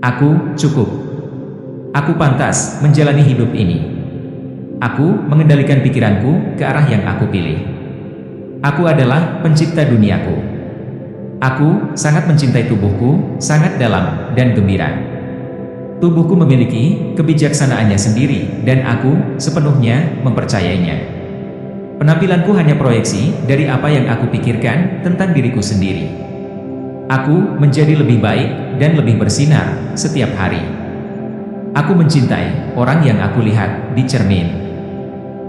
Aku cukup. Aku pantas menjalani hidup ini. Aku mengendalikan pikiranku ke arah yang aku pilih. Aku adalah pencipta duniaku. Aku sangat mencintai tubuhku, sangat dalam dan gembira. Tubuhku memiliki kebijaksanaannya sendiri, dan aku sepenuhnya mempercayainya. Penampilanku hanya proyeksi dari apa yang aku pikirkan tentang diriku sendiri. Aku menjadi lebih baik dan lebih bersinar setiap hari. Aku mencintai orang yang aku lihat di cermin.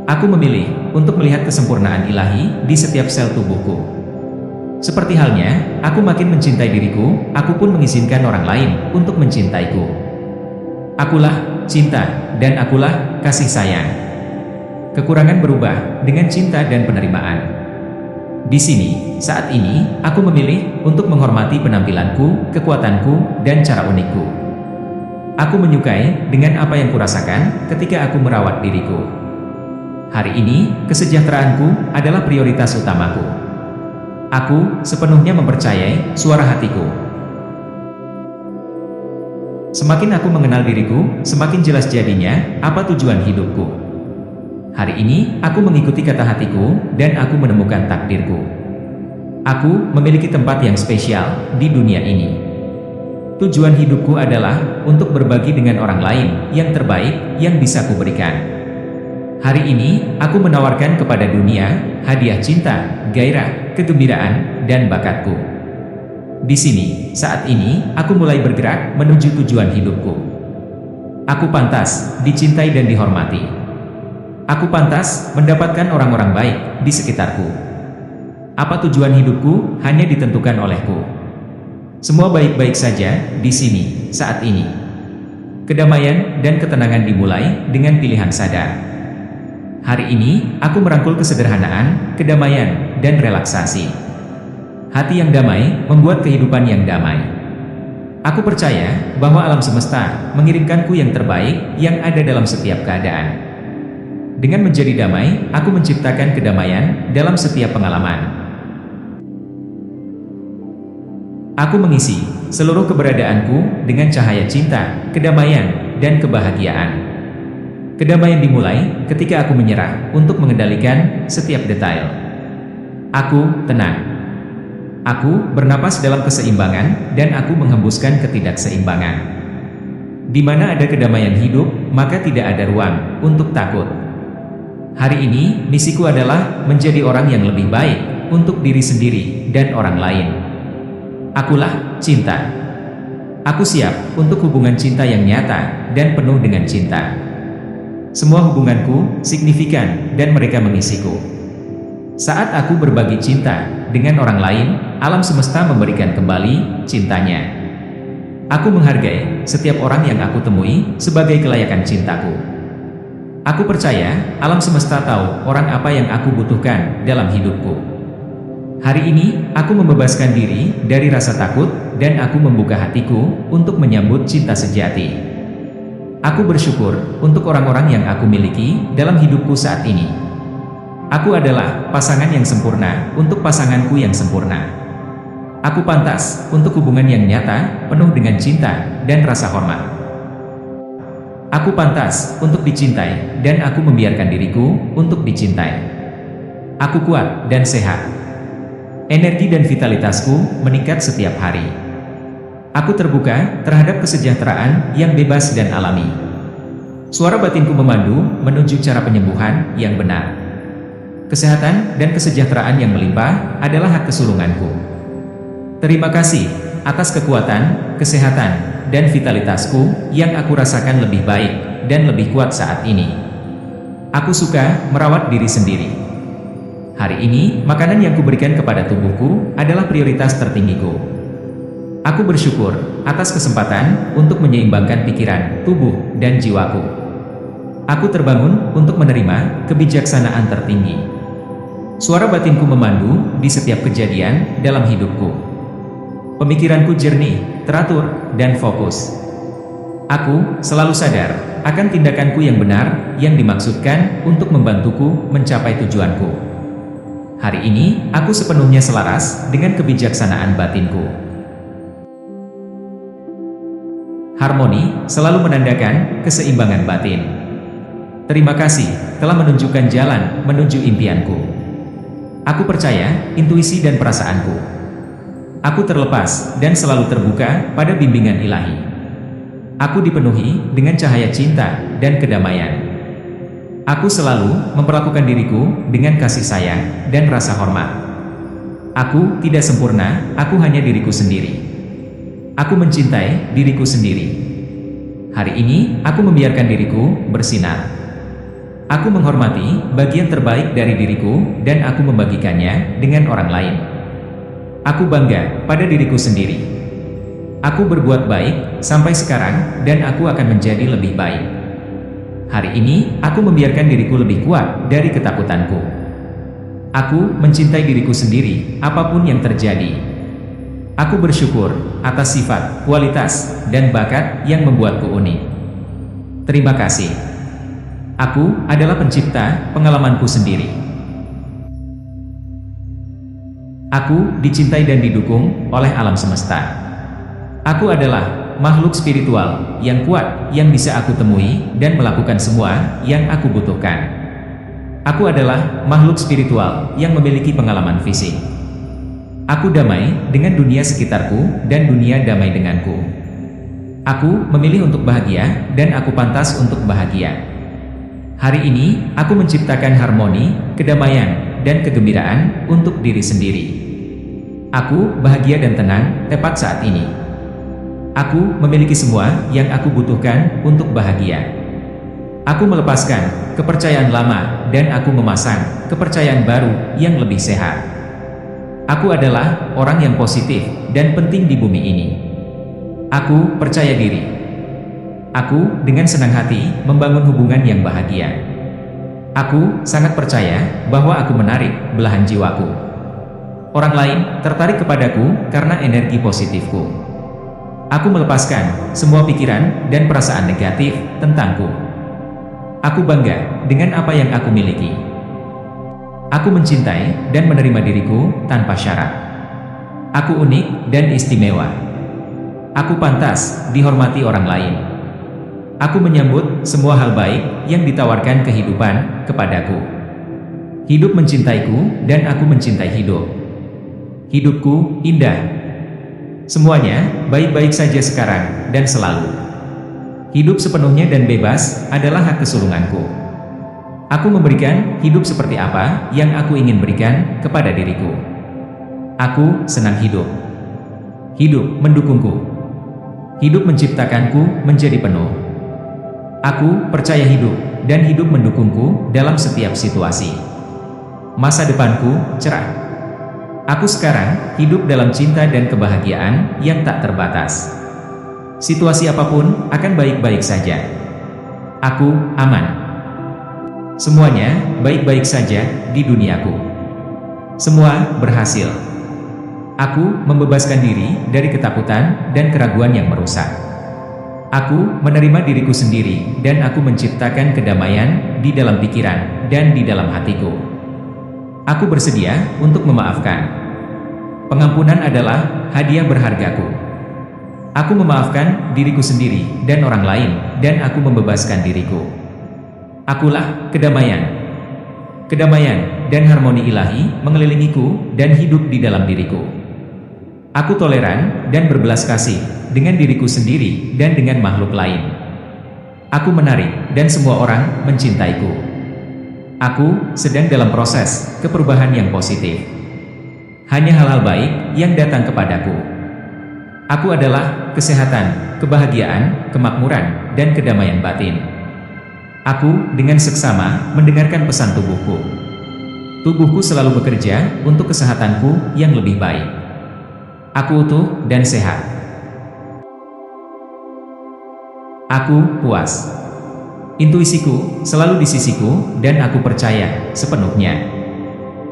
Aku memilih untuk melihat kesempurnaan ilahi di setiap sel tubuhku. Seperti halnya, aku makin mencintai diriku, aku pun mengizinkan orang lain untuk mencintaiku. Akulah cinta, dan akulah kasih sayang. Kekurangan berubah dengan cinta dan penerimaan. Di sini, saat ini, aku memilih untuk menghormati penampilanku, kekuatanku, dan cara unikku. Aku menyukai dengan apa yang kurasakan ketika aku merawat diriku. Hari ini, kesejahteraanku adalah prioritas utamaku. Aku sepenuhnya mempercayai suara hatiku. Semakin aku mengenal diriku, semakin jelas jadinya apa tujuan hidupku. Hari ini, aku mengikuti kata hatiku, dan aku menemukan takdirku. Aku memiliki tempat yang spesial di dunia ini. Tujuan hidupku adalah untuk berbagi dengan orang lain yang terbaik yang bisa kuberikan. Hari ini, aku menawarkan kepada dunia hadiah cinta, gairah, kegembiraan, dan bakatku. Di sini, saat ini, aku mulai bergerak menuju tujuan hidupku. Aku pantas dicintai dan dihormati. Aku pantas mendapatkan orang-orang baik di sekitarku. Apa tujuan hidupku hanya ditentukan olehku. Semua baik-baik saja di sini, saat ini. Kedamaian dan ketenangan dimulai dengan pilihan sadar. Hari ini, aku merangkul kesederhanaan, kedamaian, dan relaksasi. Hati yang damai membuat kehidupan yang damai. Aku percaya bahwa alam semesta mengirimkanku yang terbaik yang ada dalam setiap keadaan. Dengan menjadi damai, aku menciptakan kedamaian dalam setiap pengalaman. Aku mengisi seluruh keberadaanku dengan cahaya cinta, kedamaian, dan kebahagiaan. Kedamaian dimulai ketika aku menyerah untuk mengendalikan setiap detail. Aku tenang. Aku bernapas dalam keseimbangan, dan aku menghembuskan ketidakseimbangan. Di mana ada kedamaian hidup, maka tidak ada ruang untuk takut. Hari ini, misiku adalah menjadi orang yang lebih baik untuk diri sendiri dan orang lain. Akulah cinta. Aku siap untuk hubungan cinta yang nyata dan penuh dengan cinta. Semua hubunganku signifikan dan mereka mengisiku. Saat aku berbagi cinta dengan orang lain, alam semesta memberikan kembali cintanya. Aku menghargai setiap orang yang aku temui sebagai kelayakan cintaku. Aku percaya alam semesta tahu orang apa yang aku butuhkan dalam hidupku. Hari ini, aku membebaskan diri dari rasa takut, dan aku membuka hatiku untuk menyambut cinta sejati. Aku bersyukur untuk orang-orang yang aku miliki dalam hidupku saat ini. Aku adalah pasangan yang sempurna untuk pasanganku yang sempurna. Aku pantas untuk hubungan yang nyata, penuh dengan cinta dan rasa hormat. Aku pantas untuk dicintai, dan aku membiarkan diriku untuk dicintai. Aku kuat dan sehat. Energi dan vitalitasku meningkat setiap hari. Aku terbuka terhadap kesejahteraan yang bebas dan alami. Suara batinku memandu menuju cara penyembuhan yang benar. Kesehatan dan kesejahteraan yang melimpah adalah hak kesulunganku. Terima kasih atas kekuatan, kesehatan, dan vitalitasku yang aku rasakan lebih baik dan lebih kuat saat ini. Aku suka merawat diri sendiri. Hari ini, makanan yang kuberikan kepada tubuhku adalah prioritas tertinggiku. Aku bersyukur atas kesempatan untuk menyeimbangkan pikiran, tubuh, dan jiwaku. Aku terbangun untuk menerima kebijaksanaan tertinggi. Suara batinku memandu di setiap kejadian dalam hidupku. Pemikiranku jernih, teratur, dan fokus. Aku selalu sadar akan tindakanku yang benar yang dimaksudkan untuk membantuku mencapai tujuanku. Hari ini, aku sepenuhnya selaras dengan kebijaksanaan batinku. Harmoni selalu menandakan keseimbangan batin. Terima kasih telah menunjukkan jalan menuju impianku. Aku percaya intuisi dan perasaanku. Aku terlepas dan selalu terbuka pada bimbingan ilahi. Aku dipenuhi dengan cahaya cinta dan kedamaian. Aku selalu memperlakukan diriku dengan kasih sayang dan rasa hormat. Aku tidak sempurna, aku hanya diriku sendiri. Aku mencintai diriku sendiri. Hari ini, aku membiarkan diriku bersinar. Aku menghormati bagian terbaik dari diriku dan aku membagikannya dengan orang lain. Aku bangga pada diriku sendiri. Aku berbuat baik sampai sekarang dan aku akan menjadi lebih baik. Hari ini, aku membiarkan diriku lebih kuat dari ketakutanku. Aku mencintai diriku sendiri, apapun yang terjadi. Aku bersyukur atas sifat, kualitas, dan bakat yang membuatku unik. Terima kasih. Aku adalah pencipta pengalamanku sendiri. Aku dicintai dan didukung oleh alam semesta. Aku adalah makhluk spiritual yang kuat yang bisa aku temui dan melakukan semua yang aku butuhkan. Aku adalah makhluk spiritual yang memiliki pengalaman fisik. Aku damai dengan dunia sekitarku dan dunia damai denganku. Aku memilih untuk bahagia dan aku pantas untuk bahagia. Hari ini, aku menciptakan harmoni, kedamaian, dan kegembiraan untuk diri sendiri. Aku bahagia dan tenang tepat saat ini. Aku memiliki semua yang aku butuhkan untuk bahagia. Aku melepaskan kepercayaan lama dan aku memasang kepercayaan baru yang lebih sehat. Aku adalah orang yang positif dan penting di bumi ini. Aku percaya diri. Aku dengan senang hati membangun hubungan yang bahagia. Aku sangat percaya bahwa aku menarik belahan jiwaku. Orang lain tertarik kepadaku karena energi positifku. Aku melepaskan semua pikiran dan perasaan negatif tentangku. Aku bangga dengan apa yang aku miliki. Aku mencintai dan menerima diriku tanpa syarat. Aku unik dan istimewa. Aku pantas dihormati orang lain. Aku menyambut semua hal baik yang ditawarkan kehidupan kepadaku. Hidup mencintaiku dan aku mencintai hidup. Hidupku indah. Semuanya baik-baik saja sekarang dan selalu. Hidup sepenuhnya dan bebas adalah hak kesulunganku. Aku memberikan hidup seperti apa yang aku ingin berikan kepada diriku. Aku senang hidup. Hidup mendukungku. Hidup menciptakanku menjadi penuh. Aku percaya hidup, dan hidup mendukungku dalam setiap situasi. Masa depanku cerah. Aku sekarang hidup dalam cinta dan kebahagiaan yang tak terbatas. Situasi apapun akan baik-baik saja. Aku aman. Semuanya baik-baik saja di duniaku. Semua berhasil. Aku membebaskan diri dari ketakutan dan keraguan yang merusak. Aku menerima diriku sendiri dan aku menciptakan kedamaian di dalam pikiran dan di dalam hatiku. Aku bersedia untuk memaafkan. Pengampunan adalah hadiah berhargaku. Aku memaafkan diriku sendiri dan orang lain dan aku membebaskan diriku. Akulah kedamaian. Kedamaian dan harmoni ilahi mengelilingiku dan hidup di dalam diriku. Aku toleran dan berbelas kasih dengan diriku sendiri dan dengan makhluk lain. Aku menarik dan semua orang mencintaiku. Aku sedang dalam proses keperubahan yang positif. Hanya hal-hal baik yang datang kepadaku. Aku adalah kesehatan, kebahagiaan, kemakmuran, dan kedamaian batin. Aku dengan seksama mendengarkan pesan tubuhku. Tubuhku selalu bekerja untuk kesehatanku yang lebih baik. Aku utuh dan sehat. Aku puas. Intuisiku selalu di sisiku dan aku percaya sepenuhnya.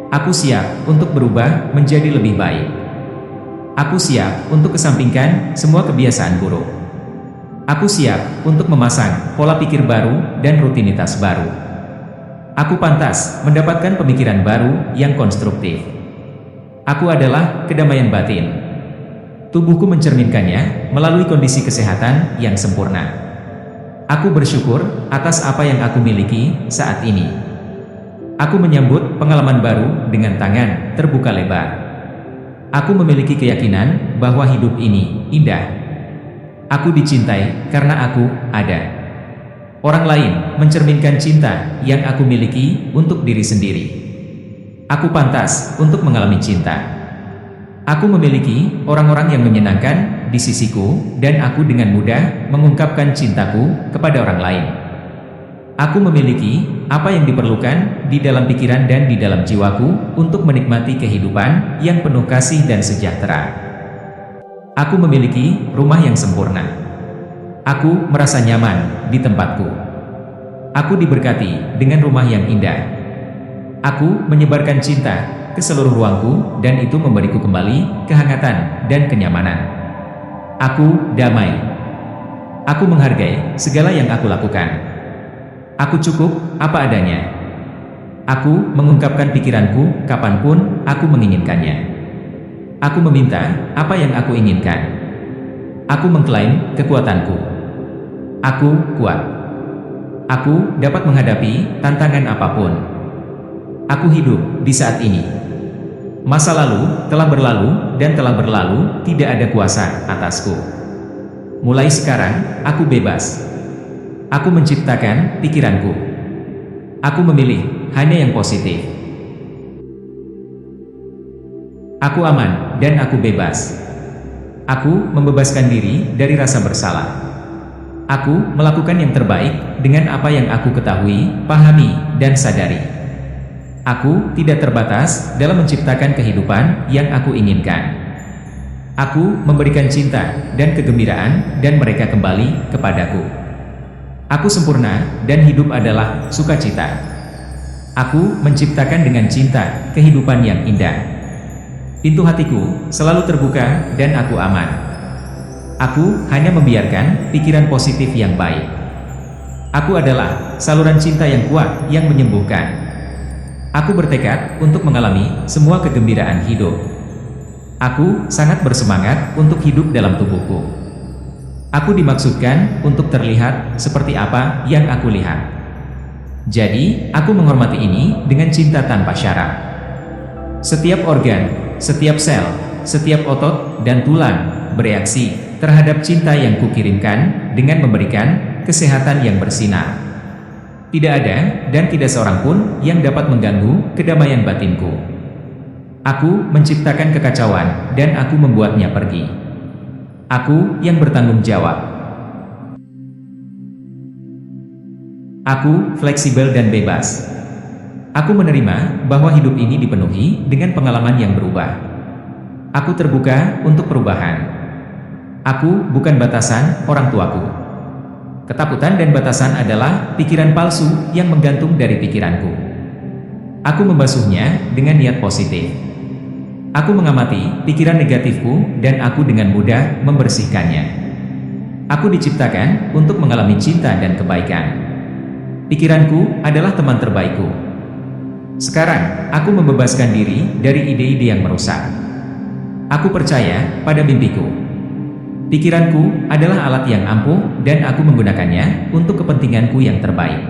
Aku siap untuk berubah menjadi lebih baik. Aku siap untuk kesampingkan semua kebiasaan buruk. Aku siap untuk memasang pola pikir baru dan rutinitas baru. Aku pantas mendapatkan pemikiran baru yang konstruktif. Aku adalah kedamaian batin. Tubuhku mencerminkannya melalui kondisi kesehatan yang sempurna. Aku bersyukur atas apa yang aku miliki saat ini. Aku menyambut pengalaman baru dengan tangan terbuka lebar. Aku memiliki keyakinan bahwa hidup ini indah. Aku dicintai karena aku ada. Orang lain mencerminkan cinta yang aku miliki untuk diri sendiri. Aku pantas untuk mengalami cinta. Aku memiliki orang-orang yang menyenangkan di sisiku, dan aku dengan mudah mengungkapkan cintaku kepada orang lain. Aku memiliki apa yang diperlukan di dalam pikiran dan di dalam jiwaku untuk menikmati kehidupan yang penuh kasih dan sejahtera. Aku memiliki rumah yang sempurna. Aku merasa nyaman di tempatku. Aku diberkati dengan rumah yang indah. Aku menyebarkan cinta ke seluruh ruangku, dan itu memberiku kembali kehangatan dan kenyamanan. Aku damai. Aku menghargai segala yang aku lakukan. Aku cukup apa adanya. Aku mengungkapkan pikiranku kapanpun aku menginginkannya. Aku meminta apa yang aku inginkan. Aku mengklaim kekuatanku. Aku kuat. Aku dapat menghadapi tantangan apapun. Aku hidup di saat ini. Masa lalu telah berlalu, dan telah berlalu tidak ada kuasa atasku. Mulai sekarang, aku bebas. Aku menciptakan pikiranku. Aku memilih hanya yang positif. Aku aman, dan aku bebas. Aku membebaskan diri dari rasa bersalah. Aku melakukan yang terbaik dengan apa yang aku ketahui, pahami, dan sadari. Aku tidak terbatas dalam menciptakan kehidupan yang aku inginkan. Aku memberikan cinta dan kegembiraan, dan mereka kembali kepadaku. Aku sempurna, dan hidup adalah sukacita. Aku menciptakan dengan cinta kehidupan yang indah. Pintu hatiku selalu terbuka, dan aku aman. Aku hanya membiarkan pikiran positif yang baik. Aku adalah saluran cinta yang kuat yang menyembuhkan. Aku bertekad untuk mengalami semua kegembiraan hidup. Aku sangat bersemangat untuk hidup dalam tubuhku. Aku dimaksudkan untuk terlihat seperti apa yang aku lihat. Jadi, aku menghormati ini dengan cinta tanpa syarat. Setiap organ, setiap sel, setiap otot dan tulang bereaksi terhadap cinta yang kukirimkan dengan memberikan kesehatan yang bersinar. Tidak ada dan tidak seorang pun yang dapat mengganggu kedamaian batinku. Aku menciptakan kekacauan, dan aku membuatnya pergi. Aku yang bertanggung jawab. Aku fleksibel dan bebas. Aku menerima bahwa hidup ini dipenuhi dengan pengalaman yang berubah. Aku terbuka untuk perubahan. Aku bukan batasan orang tuaku. Ketakutan dan batasan adalah pikiran palsu yang menggantung dari pikiranku. Aku membasuhnya dengan niat positif. Aku mengamati pikiran negatifku, dan aku dengan mudah membersihkannya. Aku diciptakan untuk mengalami cinta dan kebaikan. Pikiranku adalah teman terbaikku. Sekarang, aku membebaskan diri dari ide-ide yang merusak. Aku percaya pada mimpiku. Pikiranku adalah alat yang ampuh, dan aku menggunakannya untuk kepentinganku yang terbaik.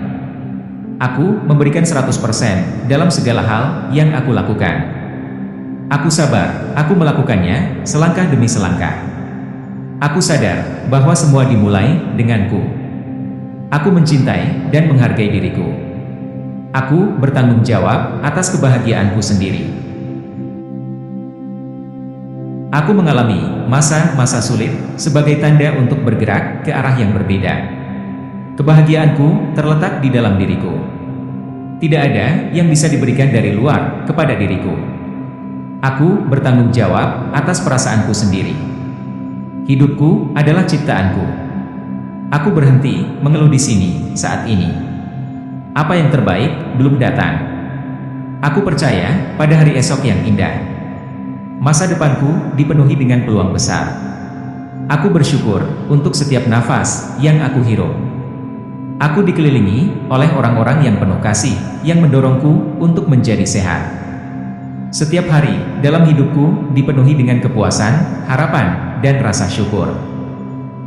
Aku memberikan 100% dalam segala hal yang aku lakukan. Aku sabar, aku melakukannya selangkah demi selangkah. Aku sadar bahwa semua dimulai denganku. Aku mencintai dan menghargai diriku. Aku bertanggung jawab atas kebahagiaanku sendiri. Aku mengalami masa-masa sulit sebagai tanda untuk bergerak ke arah yang berbeda. Kebahagiaanku terletak di dalam diriku. Tidak ada yang bisa diberikan dari luar kepada diriku. Aku bertanggung jawab atas perasaanku sendiri. Hidupku adalah ciptaanku. Aku berhenti mengeluh di sini saat ini. Apa yang terbaik belum datang. Aku percaya pada hari esok yang indah. Masa depanku dipenuhi dengan peluang besar. Aku bersyukur untuk setiap nafas yang aku hirup. Aku dikelilingi oleh orang-orang yang penuh kasih, yang mendorongku untuk menjadi sehat. Setiap hari dalam hidupku dipenuhi dengan kepuasan, harapan, dan rasa syukur.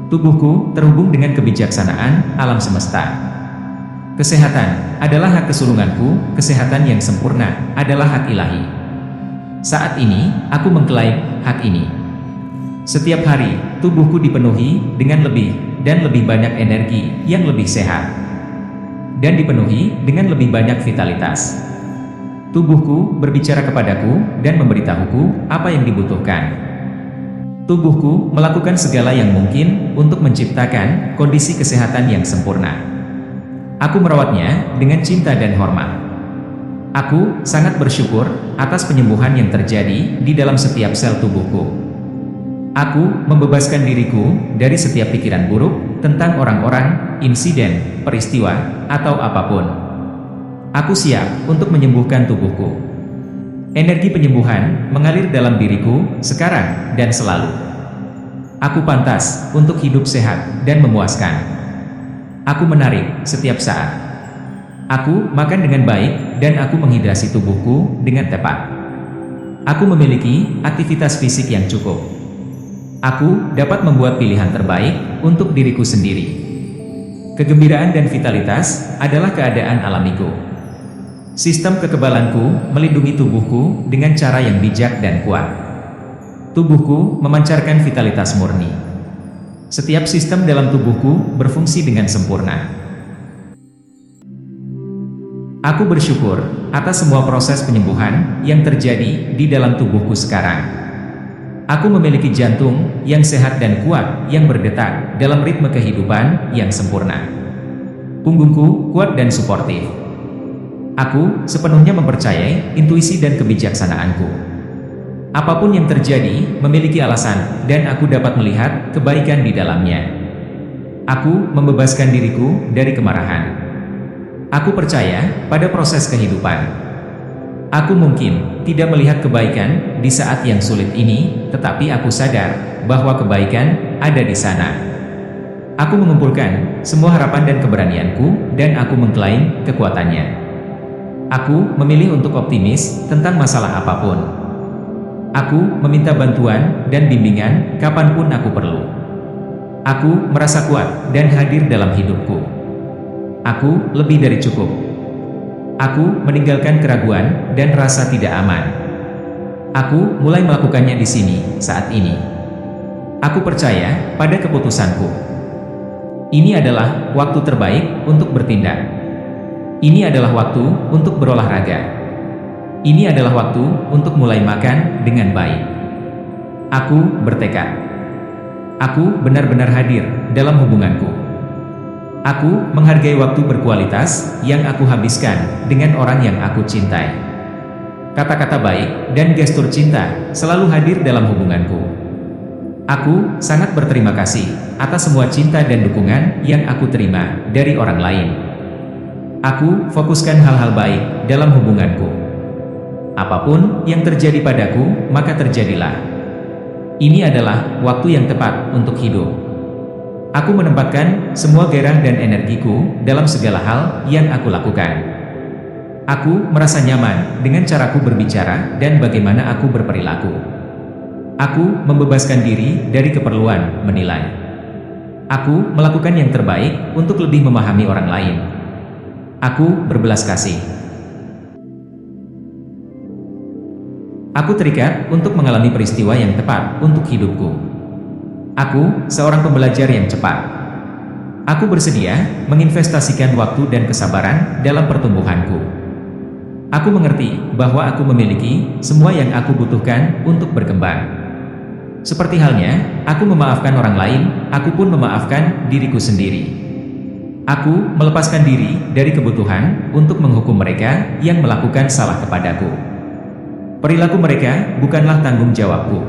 Tubuhku terhubung dengan kebijaksanaan alam semesta. Kesehatan adalah hak kesulunganku, kesehatan yang sempurna adalah hak ilahi. Saat ini, aku mengklaim hak ini. Setiap hari, tubuhku dipenuhi dengan lebih dan lebih banyak energi yang lebih sehat. Dan dipenuhi dengan lebih banyak vitalitas. Tubuhku berbicara kepadaku dan memberitahuku apa yang dibutuhkan. Tubuhku melakukan segala yang mungkin untuk menciptakan kondisi kesehatan yang sempurna. Aku merawatnya dengan cinta dan hormat. Aku sangat bersyukur atas penyembuhan yang terjadi di dalam setiap sel tubuhku. Aku membebaskan diriku dari setiap pikiran buruk tentang orang-orang, insiden, peristiwa, atau apapun. Aku siap untuk menyembuhkan tubuhku. Energi penyembuhan mengalir dalam diriku sekarang dan selalu. Aku pantas untuk hidup sehat dan memuaskan. Aku menarik setiap saat. Aku makan dengan baik dan aku menghidrasi tubuhku dengan tepat. Aku memiliki aktivitas fisik yang cukup. Aku dapat membuat pilihan terbaik untuk diriku sendiri. Kegembiraan dan vitalitas adalah keadaan alamiku. Sistem kekebalanku melindungi tubuhku dengan cara yang bijak dan kuat. Tubuhku memancarkan vitalitas murni. Setiap sistem dalam tubuhku berfungsi dengan sempurna. Aku bersyukur atas semua proses penyembuhan yang terjadi di dalam tubuhku sekarang. Aku memiliki jantung yang sehat dan kuat yang berdetak dalam ritme kehidupan yang sempurna. Punggungku kuat dan suportif. Aku sepenuhnya mempercayai intuisi dan kebijaksanaanku. Apapun yang terjadi memiliki alasan dan aku dapat melihat kebaikan di dalamnya. Aku membebaskan diriku dari kemarahan. Aku percaya pada proses kehidupan. Aku mungkin tidak melihat kebaikan di saat yang sulit ini, tetapi aku sadar bahwa kebaikan ada di sana. Aku mengumpulkan semua harapan dan keberanianku dan aku mengklaim kekuatannya. Aku memilih untuk optimis tentang masalah apapun. Aku meminta bantuan dan bimbingan kapanpun aku perlu. Aku merasa kuat dan hadir dalam hidupku. Aku lebih dari cukup. Aku meninggalkan keraguan dan rasa tidak aman. Aku mulai melakukannya di sini, saat ini. Aku percaya pada keputusanku. Ini adalah waktu terbaik untuk bertindak. Ini adalah waktu untuk berolahraga. Ini adalah waktu untuk mulai makan dengan baik. Aku bertekad. Aku benar-benar hadir dalam hubunganku. Aku menghargai waktu berkualitas yang aku habiskan dengan orang yang aku cintai. Kata-kata baik dan gestur cinta selalu hadir dalam hubunganku. Aku sangat berterima kasih atas semua cinta dan dukungan yang aku terima dari orang lain. Aku fokuskan hal-hal baik dalam hubunganku. Apapun yang terjadi padaku, maka terjadilah. Ini adalah waktu yang tepat untuk hidup. Aku menempatkan semua gairah dan energiku dalam segala hal yang aku lakukan. Aku merasa nyaman dengan caraku berbicara dan bagaimana aku berperilaku. Aku membebaskan diri dari keperluan menilai. Aku melakukan yang terbaik untuk lebih memahami orang lain. Aku berbelas kasih. Aku terikat untuk mengalami peristiwa yang tepat untuk hidupku. Aku seorang pembelajar yang cepat. Aku bersedia menginvestasikan waktu dan kesabaran dalam pertumbuhanku. Aku mengerti bahwa aku memiliki semua yang aku butuhkan untuk berkembang. Seperti halnya, aku memaafkan orang lain, aku pun memaafkan diriku sendiri. Aku melepaskan diri dari kebutuhan untuk menghukum mereka yang melakukan salah kepadaku. Perilaku mereka bukanlah tanggung jawabku.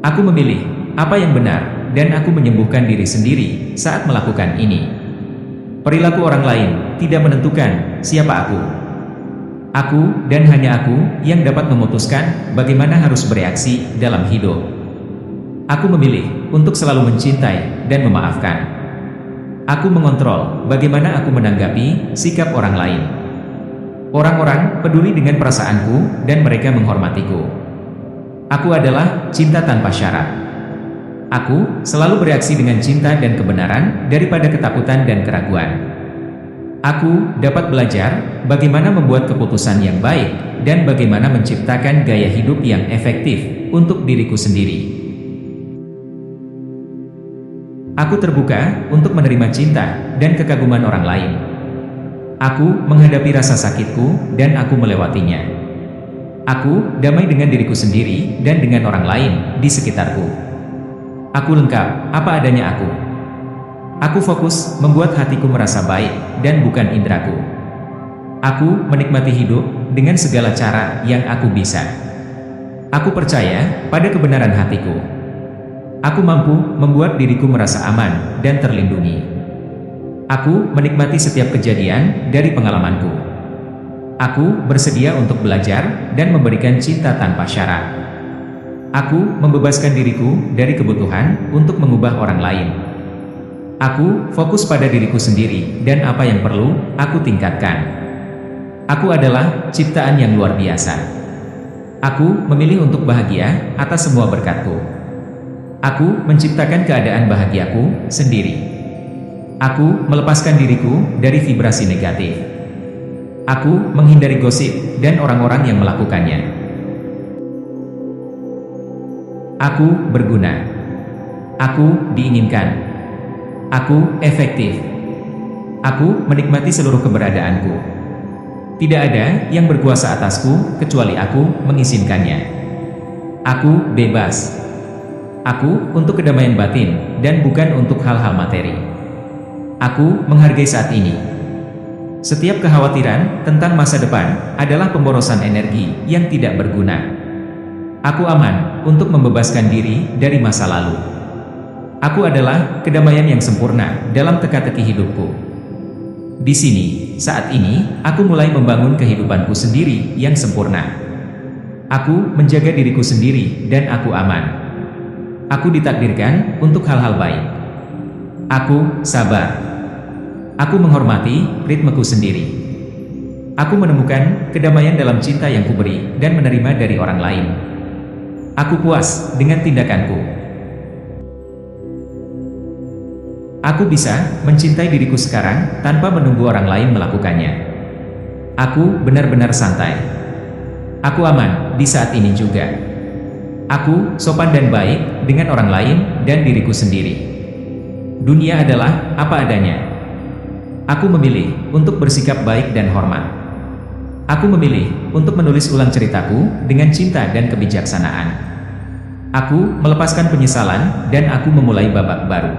Aku memilih apa yang benar dan aku menyembuhkan diri sendiri saat melakukan ini. Perilaku orang lain tidak menentukan siapa aku. Aku dan hanya aku yang dapat memutuskan bagaimana harus bereaksi dalam hidup. Aku memilih untuk selalu mencintai dan memaafkan. Aku mengontrol bagaimana aku menanggapi sikap orang lain. Orang-orang peduli dengan perasaanku dan mereka menghormatiku. Aku adalah cinta tanpa syarat. Aku selalu bereaksi dengan cinta dan kebenaran daripada ketakutan dan keraguan. Aku dapat belajar bagaimana membuat keputusan yang baik dan bagaimana menciptakan gaya hidup yang efektif untuk diriku sendiri. Aku terbuka untuk menerima cinta dan kekaguman orang lain. Aku menghadapi rasa sakitku dan aku melewatinya. Aku damai dengan diriku sendiri dan dengan orang lain di sekitarku. Aku lengkap apa adanya aku. Aku fokus membuat hatiku merasa baik dan bukan indraku. Aku menikmati hidup dengan segala cara yang aku bisa. Aku percaya pada kebenaran hatiku. Aku mampu membuat diriku merasa aman dan terlindungi. Aku menikmati setiap kejadian dari pengalamanku. Aku bersedia untuk belajar dan memberikan cinta tanpa syarat. Aku membebaskan diriku dari kebutuhan untuk mengubah orang lain. Aku fokus pada diriku sendiri dan apa yang perlu aku tingkatkan. Aku adalah ciptaan yang luar biasa. Aku memilih untuk bahagia atas semua berkatku. Aku menciptakan keadaan bahagiaku sendiri. Aku melepaskan diriku dari vibrasi negatif. Aku menghindari gosip dan orang-orang yang melakukannya. Aku berguna. Aku diinginkan. Aku efektif. Aku menikmati seluruh keberadaanku. Tidak ada yang berkuasa atasku kecuali aku mengizinkannya. Aku bebas. Aku untuk kedamaian batin dan bukan untuk hal-hal materi. Aku menghargai saat ini. Setiap kekhawatiran tentang masa depan adalah pemborosan energi yang tidak berguna. Aku aman untuk membebaskan diri dari masa lalu. Aku adalah kedamaian yang sempurna dalam teka-teki hidupku. Di sini, saat ini, aku mulai membangun kehidupanku sendiri yang sempurna. Aku menjaga diriku sendiri dan aku aman. Aku ditakdirkan untuk hal-hal baik. Aku sabar. Aku menghormati ritmeku sendiri. Aku menemukan kedamaian dalam cinta yang kuberi dan menerima dari orang lain. Aku puas dengan tindakanku. Aku bisa mencintai diriku sekarang tanpa menunggu orang lain melakukannya. Aku benar-benar santai. Aku aman di saat ini juga. Aku sopan dan baik dengan orang lain dan diriku sendiri. Dunia adalah apa adanya. Aku memilih untuk bersikap baik dan hormat. Aku memilih untuk menulis ulang ceritaku dengan cinta dan kebijaksanaan. Aku melepaskan penyesalan dan aku memulai babak baru.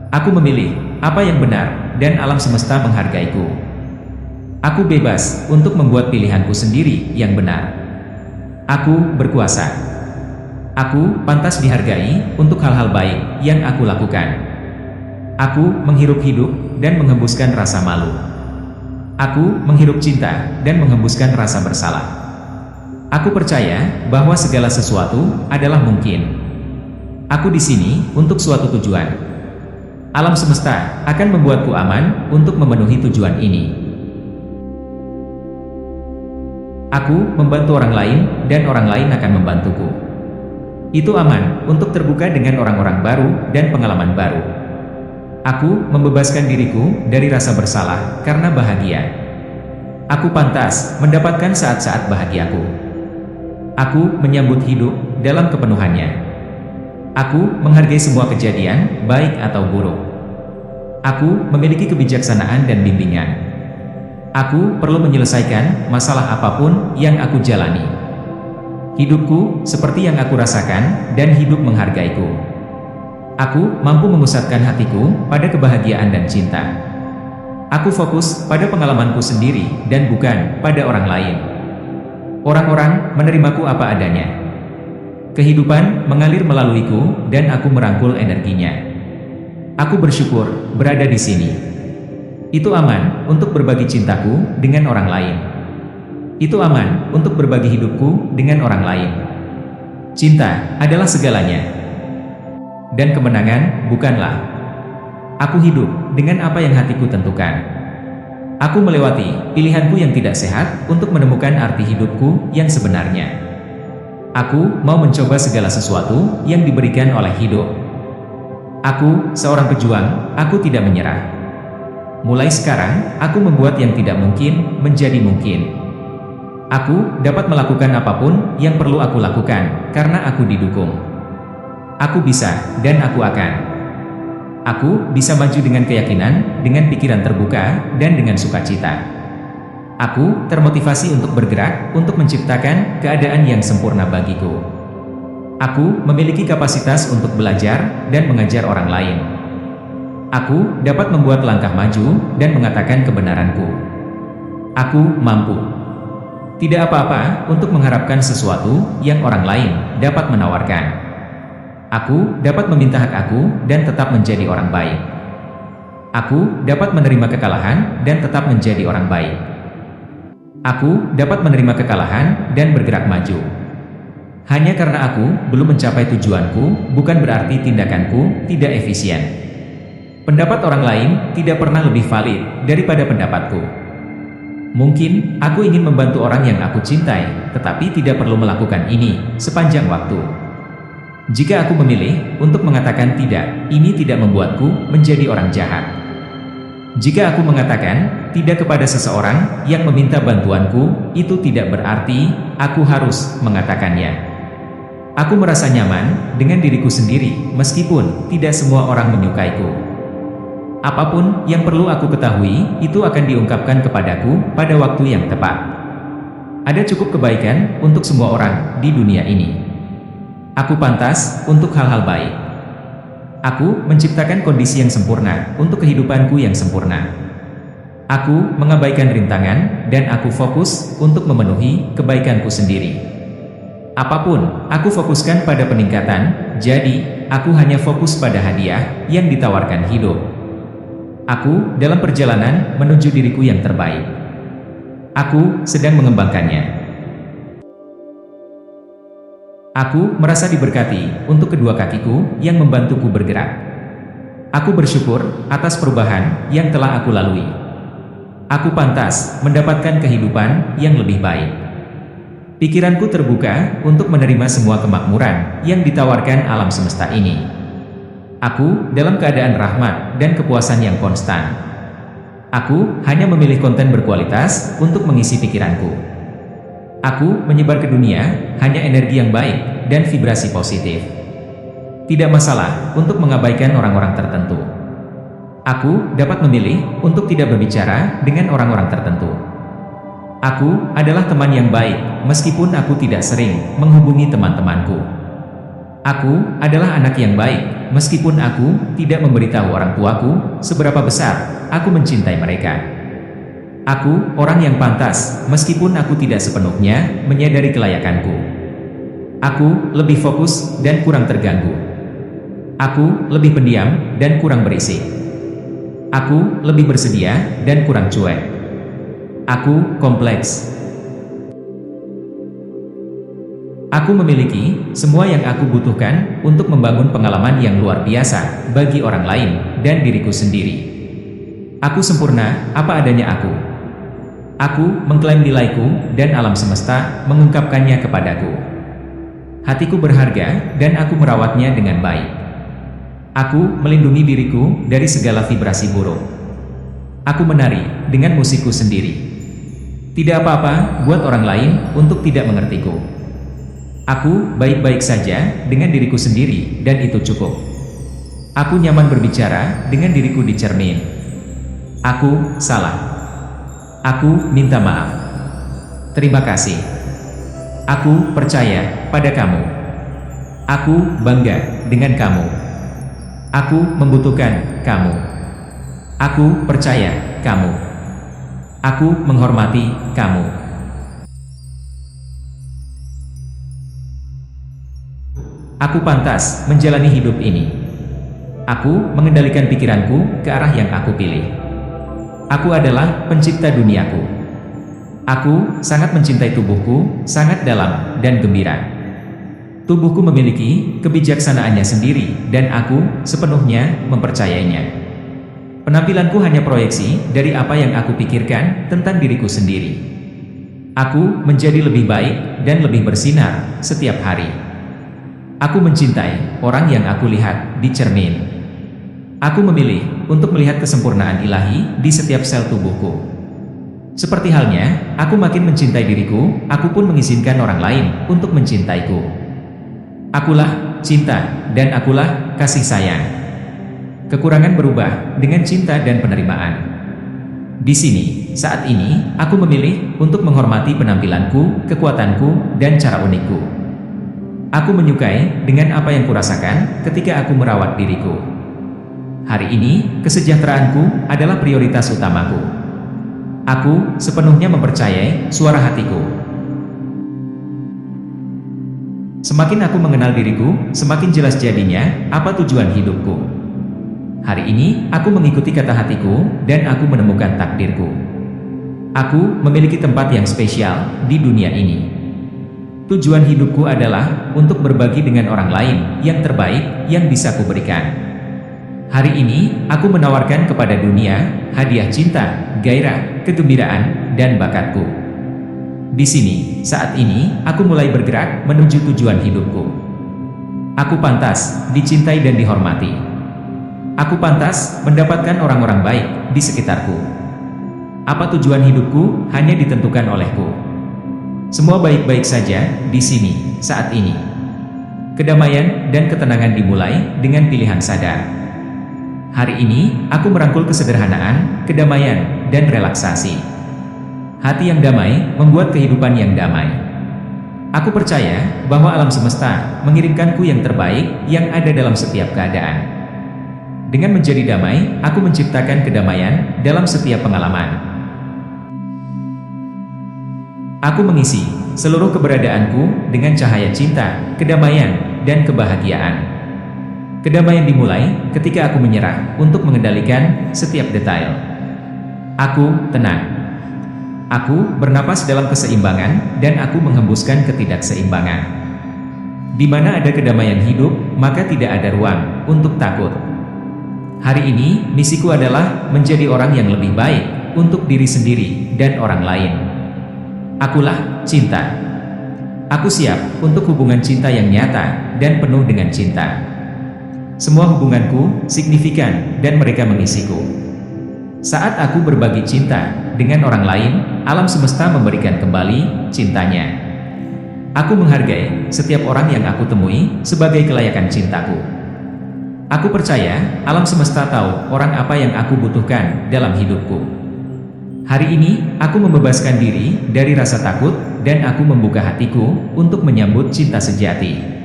Aku memilih apa yang benar dan alam semesta menghargaiku. Aku bebas untuk membuat pilihanku sendiri yang benar. Aku berkuasa. Aku pantas dihargai untuk hal-hal baik yang aku lakukan. Aku menghirup hidup dan menghembuskan rasa malu. Aku menghirup cinta dan menghembuskan rasa bersalah. Aku percaya bahwa segala sesuatu adalah mungkin. Aku di sini untuk suatu tujuan. Alam semesta akan membuatku aman untuk memenuhi tujuan ini. Aku membantu orang lain dan orang lain akan membantuku. Itu aman untuk terbuka dengan orang-orang baru dan pengalaman baru. Aku membebaskan diriku dari rasa bersalah karena bahagia. Aku pantas mendapatkan saat-saat bahagiaku. Aku menyambut hidup dalam kepenuhannya. Aku menghargai semua kejadian, baik atau buruk. Aku memiliki kebijaksanaan dan bimbingan. Aku perlu menyelesaikan masalah apapun yang aku jalani. Hidupku seperti yang aku rasakan dan hidup menghargaiku. Aku mampu memusatkan hatiku pada kebahagiaan dan cinta. Aku fokus pada pengalamanku sendiri dan bukan pada orang lain. Orang-orang menerimaku apa adanya. Kehidupan mengalir melaluiku dan aku merangkul energinya. Aku bersyukur berada di sini. Itu aman untuk berbagi cintaku dengan orang lain. Itu aman untuk berbagi hidupku dengan orang lain. Cinta adalah segalanya. Dan kemenangan bukanlah. Aku hidup dengan apa yang hatiku tentukan. Aku melewati pilihanku yang tidak sehat untuk menemukan arti hidupku yang sebenarnya. Aku mau mencoba segala sesuatu yang diberikan oleh hidup. Aku, seorang pejuang, aku tidak menyerah. Mulai sekarang, aku membuat yang tidak mungkin menjadi mungkin. Aku dapat melakukan apapun yang perlu aku lakukan, karena aku didukung. Aku bisa, dan aku akan. Aku bisa maju dengan keyakinan, dengan pikiran terbuka, dan dengan sukacita. Aku termotivasi untuk bergerak, untuk menciptakan keadaan yang sempurna bagiku. Aku memiliki kapasitas untuk belajar dan mengajar orang lain. Aku dapat membuat langkah maju dan mengatakan kebenaranku. Aku mampu. Tidak apa-apa untuk mengharapkan sesuatu yang orang lain dapat menawarkan. Aku dapat meminta hak aku dan tetap menjadi orang baik. Aku dapat menerima kekalahan dan tetap menjadi orang baik. Aku dapat menerima kekalahan dan bergerak maju. Hanya karena aku belum mencapai tujuanku, bukan berarti tindakanku tidak efisien. Pendapat orang lain tidak pernah lebih valid daripada pendapatku. Mungkin aku ingin membantu orang yang aku cintai, tetapi tidak perlu melakukan ini sepanjang waktu. Jika aku memilih untuk mengatakan tidak, ini tidak membuatku menjadi orang jahat. Jika aku mengatakan tidak kepada seseorang yang meminta bantuanku, itu tidak berarti aku harus mengatakannya. Aku merasa nyaman dengan diriku sendiri, meskipun tidak semua orang menyukaiku. Apapun yang perlu aku ketahui, itu akan diungkapkan kepadaku pada waktu yang tepat. Ada cukup kebaikan untuk semua orang di dunia ini. Aku pantas untuk hal-hal baik. Aku menciptakan kondisi yang sempurna untuk kehidupanku yang sempurna. Aku mengabaikan rintangan dan aku fokus untuk memenuhi kebaikanku sendiri. Apapun, aku fokuskan pada peningkatan, jadi aku hanya fokus pada hadiah yang ditawarkan hidup. Aku dalam perjalanan menuju diriku yang terbaik. Aku sedang mengembangkannya. Aku merasa diberkati untuk kedua kakiku yang membantuku bergerak. Aku bersyukur atas perubahan yang telah aku lalui. Aku pantas mendapatkan kehidupan yang lebih baik. Pikiranku terbuka untuk menerima semua kemakmuran yang ditawarkan alam semesta ini. Aku dalam keadaan rahmat dan kepuasan yang konstan. Aku hanya memilih konten berkualitas untuk mengisi pikiranku. Aku menyebar ke dunia hanya energi yang baik dan vibrasi positif. Tidak masalah untuk mengabaikan orang-orang tertentu. Aku dapat memilih untuk tidak berbicara dengan orang-orang tertentu. Aku adalah teman yang baik, meskipun aku tidak sering menghubungi teman-temanku. Aku adalah anak yang baik, meskipun aku tidak memberitahu orang tuaku seberapa besar aku mencintai mereka. Aku orang yang pantas, meskipun aku tidak sepenuhnya menyadari kelayakanku. Aku lebih fokus dan kurang terganggu. Aku lebih pendiam dan kurang berisik. Aku lebih bersedia dan kurang cuek. Aku kompleks. Aku memiliki semua yang aku butuhkan untuk membangun pengalaman yang luar biasa bagi orang lain dan diriku sendiri. Aku sempurna apa adanya aku. Aku mengklaim nilaiku dan alam semesta mengungkapkannya kepadaku. Hatiku berharga dan aku merawatnya dengan baik. Aku melindungi diriku dari segala vibrasi buruk. Aku menari dengan musikku sendiri. Tidak apa-apa buat orang lain untuk tidak mengertiku. Aku baik-baik saja dengan diriku sendiri dan itu cukup. Aku nyaman berbicara dengan diriku di cermin. Aku salah. Aku minta maaf. Terima kasih. Aku percaya pada kamu. Aku bangga dengan kamu. Aku membutuhkan kamu. Aku percaya kamu. Aku menghormati kamu. Aku pantas menjalani hidup ini. Aku mengendalikan pikiranku ke arah yang aku pilih. Aku adalah pencipta duniaku. Aku sangat mencintai tubuhku, sangat dalam dan gembira. Tubuhku memiliki kebijaksanaannya sendiri, dan aku sepenuhnya mempercayainya. Penampilanku hanya proyeksi dari apa yang aku pikirkan tentang diriku sendiri. Aku menjadi lebih baik dan lebih bersinar setiap hari. Aku mencintai orang yang aku lihat di cermin. Aku memilih untuk melihat kesempurnaan ilahi di setiap sel tubuhku. Seperti halnya, aku makin mencintai diriku, aku pun mengizinkan orang lain untuk mencintaiku. Akulah cinta, dan akulah kasih sayang. Kekurangan berubah dengan cinta dan penerimaan. Di sini, saat ini, aku memilih untuk menghormati penampilanku, kekuatanku, dan cara unikku. Aku menyukai dengan apa yang kurasakan ketika aku merawat diriku. Hari ini, kesejahteraanku adalah prioritas utamaku. Aku sepenuhnya mempercayai suara hatiku. Semakin aku mengenal diriku, semakin jelas jadinya apa tujuan hidupku. Hari ini, aku mengikuti kata hatiku, dan aku menemukan takdirku. Aku memiliki tempat yang spesial di dunia ini. Tujuan hidupku adalah untuk berbagi dengan orang lain yang terbaik yang bisa kuberikan. Hari ini, aku menawarkan kepada dunia hadiah cinta, gairah, kegembiraan, dan bakatku. Di sini, saat ini, aku mulai bergerak menuju tujuan hidupku. Aku pantas dicintai dan dihormati. Aku pantas mendapatkan orang-orang baik di sekitarku. Apa tujuan hidupku hanya ditentukan olehku. Semua baik-baik saja di sini, saat ini. Kedamaian dan ketenangan dimulai dengan pilihan sadar. Hari ini, aku merangkul kesederhanaan, kedamaian, dan relaksasi. Hati yang damai membuat kehidupan yang damai. Aku percaya bahwa alam semesta mengirimkanku yang terbaik yang ada dalam setiap keadaan. Dengan menjadi damai, aku menciptakan kedamaian dalam setiap pengalaman. Aku mengisi seluruh keberadaanku dengan cahaya cinta, kedamaian, dan kebahagiaan. Kedamaian dimulai ketika aku menyerah untuk mengendalikan setiap detail. Aku tenang. Aku bernapas dalam keseimbangan, dan aku menghembuskan ketidakseimbangan. Di mana ada kedamaian hidup, maka tidak ada ruang untuk takut. Hari ini, misiku adalah menjadi orang yang lebih baik untuk diri sendiri dan orang lain. Akulah cinta. Aku siap untuk hubungan cinta yang nyata dan penuh dengan cinta. Semua hubunganku signifikan dan mereka mengisiku. Saat aku berbagi cinta dengan orang lain, alam semesta memberikan kembali cintanya. Aku menghargai setiap orang yang aku temui sebagai kelayakan cintaku. Aku percaya alam semesta tahu orang apa yang aku butuhkan dalam hidupku. Hari ini, aku membebaskan diri dari rasa takut, dan aku membuka hatiku untuk menyambut cinta sejati.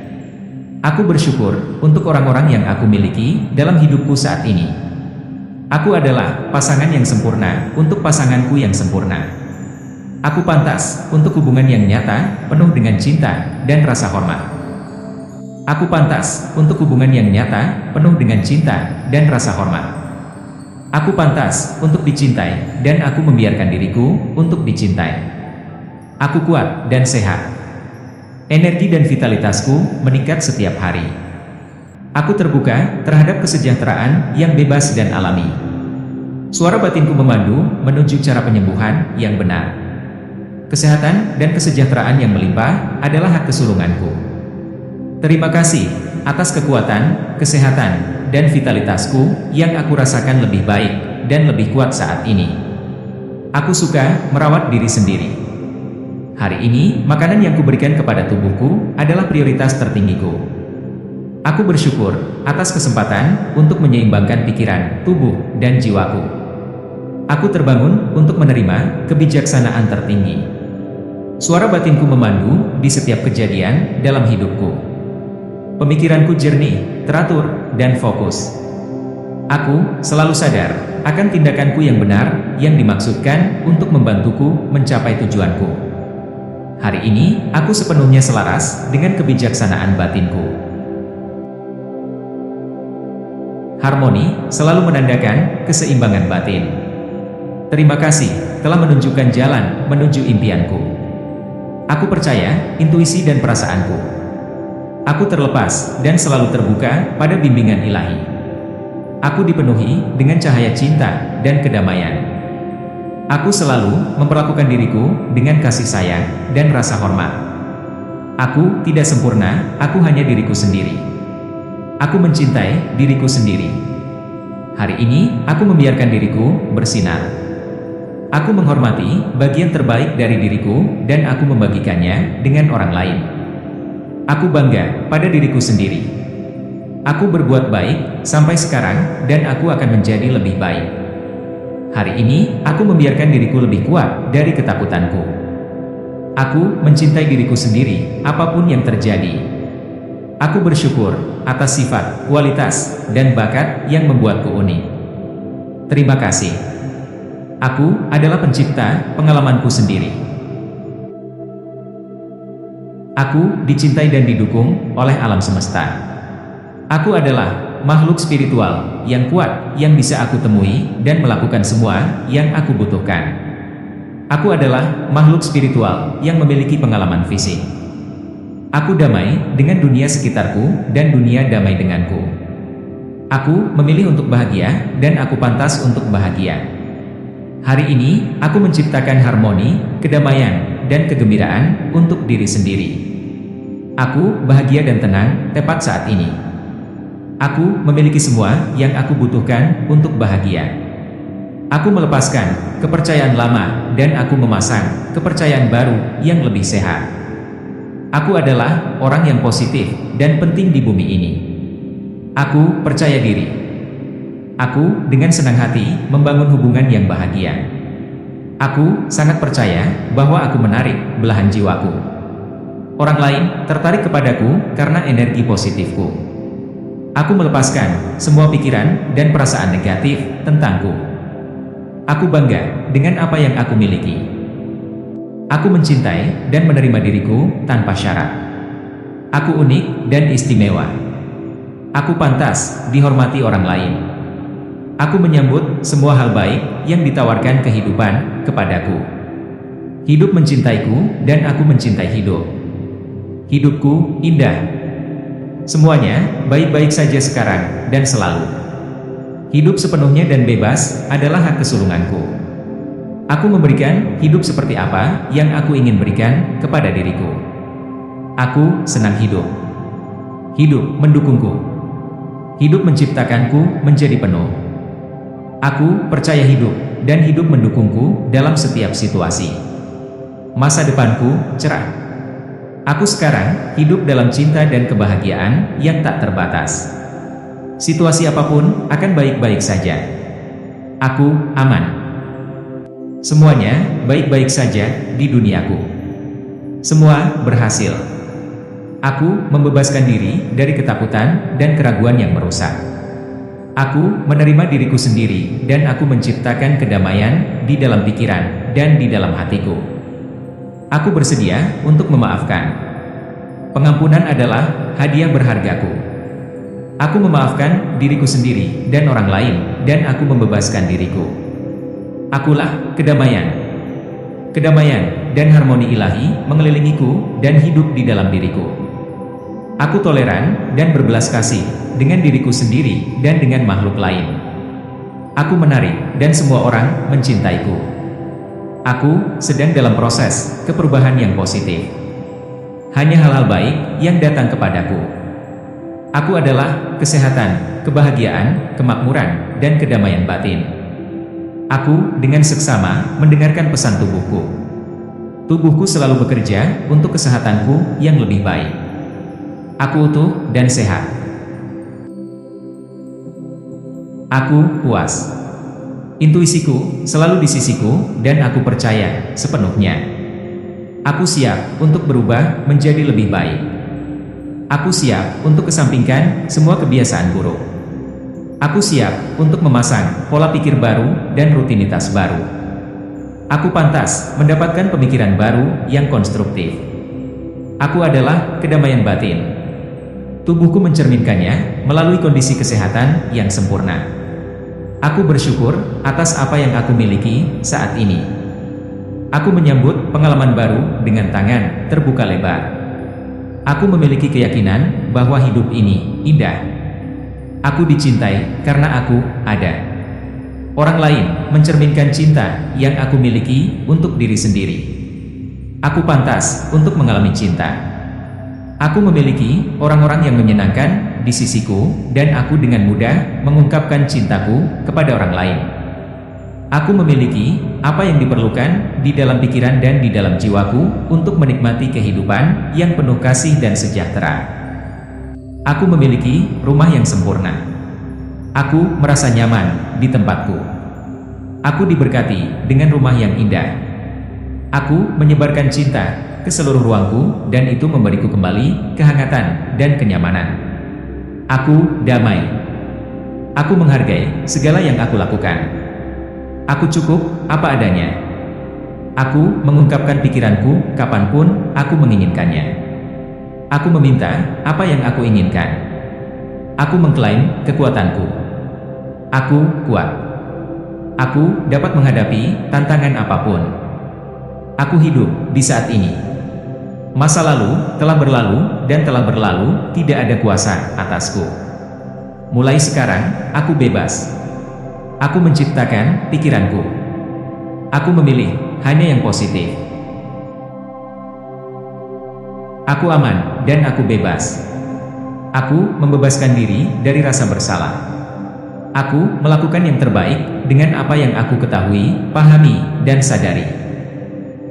Aku bersyukur untuk orang-orang yang aku miliki dalam hidupku saat ini. Aku adalah pasangan yang sempurna untuk pasanganku yang sempurna. Aku pantas untuk hubungan yang nyata, penuh dengan cinta dan rasa hormat. Aku pantas untuk hubungan yang nyata, penuh dengan cinta dan rasa hormat. Aku pantas untuk dicintai, dan aku membiarkan diriku untuk dicintai. Aku kuat dan sehat. Energi dan vitalitasku meningkat setiap hari. Aku terbuka terhadap kesejahteraan yang bebas dan alami. Suara batinku memandu menuju cara penyembuhan yang benar. Kesehatan dan kesejahteraan yang melimpah adalah hak kesulunganku. Terima kasih atas kekuatan, kesehatan, dan vitalitasku yang aku rasakan lebih baik dan lebih kuat saat ini. Aku suka merawat diri sendiri. Hari ini, makanan yang kuberikan kepada tubuhku adalah prioritas tertinggiku. Aku bersyukur atas kesempatan untuk menyeimbangkan pikiran, tubuh, dan jiwaku. Aku terbangun untuk menerima kebijaksanaan tertinggi. Suara batinku memandu di setiap kejadian dalam hidupku. Pemikiranku jernih, teratur, dan fokus. Aku selalu sadar akan tindakanku yang benar yang dimaksudkan untuk membantuku mencapai tujuanku. Hari ini, aku sepenuhnya selaras dengan kebijaksanaan batinku. Harmoni selalu menandakan keseimbangan batin. Terima kasih telah menunjukkan jalan menuju impianku. Aku percaya intuisi dan perasaanku. Aku terlepas dan selalu terbuka pada bimbingan ilahi. Aku dipenuhi dengan cahaya cinta dan kedamaian. Aku selalu memperlakukan diriku dengan kasih sayang dan rasa hormat. Aku tidak sempurna, aku hanya diriku sendiri. Aku mencintai diriku sendiri. Hari ini, aku membiarkan diriku bersinar. Aku menghormati bagian terbaik dari diriku dan aku membagikannya dengan orang lain. Aku bangga pada diriku sendiri. Aku berbuat baik sampai sekarang dan aku akan menjadi lebih baik. Hari ini, aku membiarkan diriku lebih kuat dari ketakutanku. Aku mencintai diriku sendiri, apapun yang terjadi. Aku bersyukur atas sifat, kualitas, dan bakat yang membuatku unik. Terima kasih. Aku adalah pencipta pengalamanku sendiri. Aku dicintai dan didukung oleh alam semesta. Aku adalah makhluk spiritual yang kuat yang bisa aku temui dan melakukan semua yang aku butuhkan. Aku adalah makhluk spiritual yang memiliki pengalaman fisik. Aku damai dengan dunia sekitarku dan dunia damai denganku. Aku memilih untuk bahagia dan aku pantas untuk bahagia. Hari ini, aku menciptakan harmoni, kedamaian, dan kegembiraan untuk diri sendiri. Aku bahagia dan tenang tepat saat ini. Aku memiliki semua yang aku butuhkan untuk bahagia. Aku melepaskan kepercayaan lama dan aku memasang kepercayaan baru yang lebih sehat. Aku adalah orang yang positif dan penting di bumi ini. Aku percaya diri. Aku dengan senang hati membangun hubungan yang bahagia. Aku sangat percaya bahwa aku menarik belahan jiwaku. Orang lain tertarik kepadaku karena energi positifku. Aku melepaskan semua pikiran dan perasaan negatif tentangku. Aku bangga dengan apa yang aku miliki. Aku mencintai dan menerima diriku tanpa syarat. Aku unik dan istimewa. Aku pantas dihormati orang lain. Aku menyambut semua hal baik yang ditawarkan kehidupan kepadaku. Hidup mencintaiku dan aku mencintai hidup. Hidupku indah. Semuanya baik-baik saja sekarang dan selalu. Hidup sepenuhnya dan bebas adalah hak kesulunganku. Aku memberikan hidup seperti apa yang aku ingin berikan kepada diriku. Aku senang hidup. Hidup mendukungku. Hidup menciptakanku menjadi penuh. Aku percaya hidup dan hidup mendukungku dalam setiap situasi. Masa depanku cerah. Aku sekarang hidup dalam cinta dan kebahagiaan yang tak terbatas. Situasi apapun akan baik-baik saja. Aku aman. Semuanya baik-baik saja di duniaku. Semua berhasil. Aku membebaskan diri dari ketakutan dan keraguan yang merusak. Aku menerima diriku sendiri dan aku menciptakan kedamaian di dalam pikiran dan di dalam hatiku. Aku bersedia untuk memaafkan. Pengampunan adalah hadiah berhargaku. Aku memaafkan diriku sendiri dan orang lain, dan aku membebaskan diriku. Akulah kedamaian. Kedamaian dan harmoni ilahi mengelilingiku dan hidup di dalam diriku. Aku toleran dan berbelas kasih dengan diriku sendiri dan dengan makhluk lain. Aku menarik dan semua orang mencintaiku. Aku sedang dalam proses perubahan yang positif. Hanya hal-hal baik yang datang kepadaku. Aku adalah kesehatan, kebahagiaan, kemakmuran, dan kedamaian batin. Aku dengan seksama mendengarkan pesan tubuhku. Tubuhku selalu bekerja untuk kesehatanku yang lebih baik. Aku utuh dan sehat. Aku puas. Intuisiku selalu di sisiku dan aku percaya sepenuhnya. Aku siap untuk berubah menjadi lebih baik. Aku siap untuk kesampingkan semua kebiasaan buruk. Aku siap untuk memasang pola pikir baru dan rutinitas baru. Aku pantas mendapatkan pemikiran baru yang konstruktif. Aku adalah kedamaian batin. Tubuhku mencerminkannya melalui kondisi kesehatan yang sempurna. Aku bersyukur atas apa yang aku miliki saat ini. Aku menyambut pengalaman baru dengan tangan terbuka lebar. Aku memiliki keyakinan bahwa hidup ini indah. Aku dicintai karena aku ada. Orang lain mencerminkan cinta yang aku miliki untuk diri sendiri. Aku pantas untuk mengalami cinta. Aku memiliki orang-orang yang menyenangkan di sisiku, dan aku dengan mudah mengungkapkan cintaku kepada orang lain. Aku memiliki apa yang diperlukan di dalam pikiran dan di dalam jiwaku untuk menikmati kehidupan yang penuh kasih dan sejahtera. Aku memiliki rumah yang sempurna. Aku merasa nyaman di tempatku. Aku diberkati dengan rumah yang indah. Aku menyebarkan cinta ke seluruh ruangku, dan itu memberiku kembali kehangatan dan kenyamanan. Aku damai. Aku menghargai segala yang aku lakukan. Aku cukup apa adanya. Aku mengungkapkan pikiranku kapanpun aku menginginkannya. Aku meminta apa yang aku inginkan. Aku mengklaim kekuatanku. Aku kuat. Aku dapat menghadapi tantangan apapun. Aku hidup di saat ini. Masa lalu telah berlalu, dan telah berlalu tidak ada kuasa atasku. Mulai sekarang, aku bebas. Aku menciptakan pikiranku. Aku memilih hanya yang positif. Aku aman dan aku bebas. Aku membebaskan diri dari rasa bersalah. Aku melakukan yang terbaik dengan apa yang aku ketahui, pahami, dan sadari.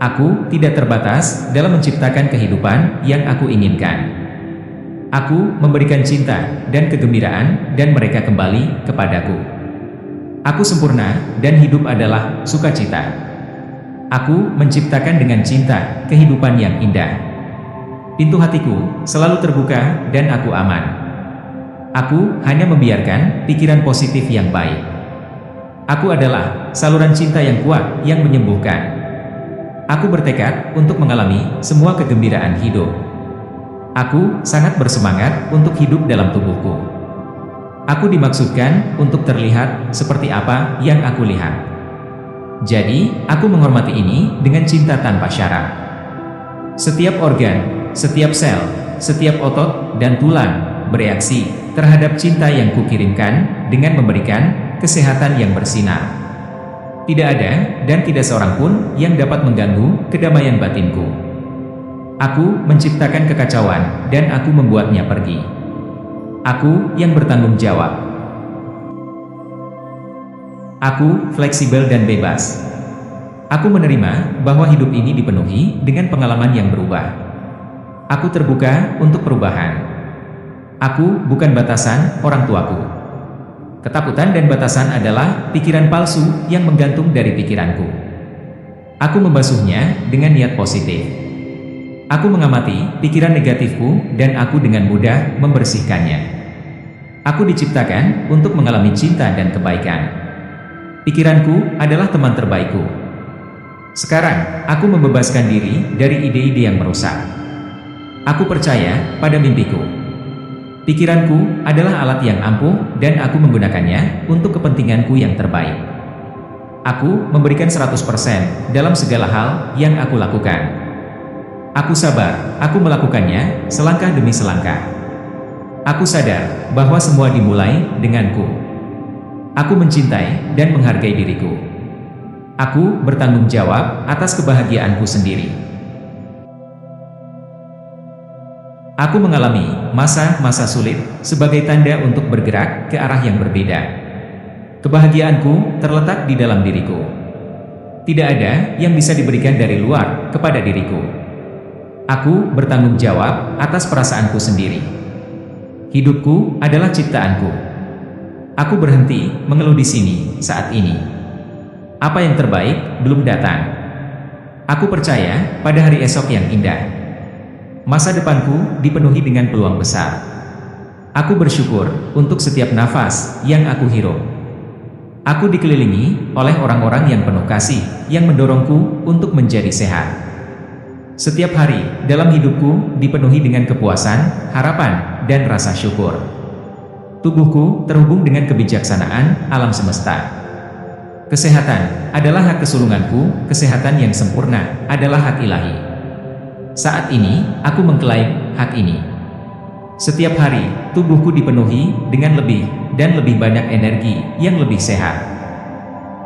Aku tidak terbatas dalam menciptakan kehidupan yang aku inginkan. Aku memberikan cinta dan kegembiraan, dan mereka kembali kepadaku. Aku sempurna, dan hidup adalah sukacita. Aku menciptakan dengan cinta kehidupan yang indah. Pintu hatiku selalu terbuka, dan aku aman. Aku hanya membiarkan pikiran positif yang baik. Aku adalah saluran cinta yang kuat yang menyembuhkan. Aku bertekad untuk mengalami semua kegembiraan hidup. Aku sangat bersemangat untuk hidup dalam tubuhku. Aku dimaksudkan untuk terlihat seperti apa yang aku lihat. Jadi, aku menghormati ini dengan cinta tanpa syarat. Setiap organ, setiap sel, setiap otot, dan tulang bereaksi terhadap cinta yang kukirimkan dengan memberikan kesehatan yang bersinar. Tidak ada dan tidak seorang pun yang dapat mengganggu kedamaian batinku. Aku menciptakan kekacauan, dan aku membuatnya pergi. Aku yang bertanggung jawab. Aku fleksibel dan bebas. Aku menerima bahwa hidup ini dipenuhi dengan pengalaman yang berubah. Aku terbuka untuk perubahan. Aku bukan batasan orang tuaku. Ketakutan dan batasan adalah pikiran palsu yang menggantung dari pikiranku. Aku membasuhnya dengan niat positif. Aku mengamati pikiran negatifku, dan aku dengan mudah membersihkannya. Aku diciptakan untuk mengalami cinta dan kebaikan. Pikiranku adalah teman terbaikku. Sekarang, aku membebaskan diri dari ide-ide yang merusak. Aku percaya pada mimpiku. Pikiranku adalah alat yang ampuh, dan aku menggunakannya untuk kepentinganku yang terbaik. Aku memberikan 100% dalam segala hal yang aku lakukan. Aku sabar, aku melakukannya selangkah demi selangkah. Aku sadar bahwa semua dimulai denganku. Aku mencintai dan menghargai diriku. Aku bertanggung jawab atas kebahagiaanku sendiri. Aku mengalami masa-masa sulit sebagai tanda untuk bergerak ke arah yang berbeda. Kebahagiaanku terletak di dalam diriku. Tidak ada yang bisa diberikan dari luar kepada diriku. Aku bertanggung jawab atas perasaanku sendiri. Hidupku adalah ciptaanku. Aku berhenti mengeluh di sini saat ini. Apa yang terbaik belum datang. Aku percaya pada hari esok yang indah. Masa depanku dipenuhi dengan peluang besar. Aku bersyukur untuk setiap nafas yang aku hirup. Aku dikelilingi oleh orang-orang yang penuh kasih, yang mendorongku untuk menjadi sehat. Setiap hari dalam hidupku dipenuhi dengan kepuasan, harapan, dan rasa syukur. Tubuhku terhubung dengan kebijaksanaan alam semesta. Kesehatan adalah hak kesulunganku, kesehatan yang sempurna adalah hak ilahi. Saat ini, aku mengklaim hak ini. Setiap hari, tubuhku dipenuhi dengan lebih dan lebih banyak energi yang lebih sehat.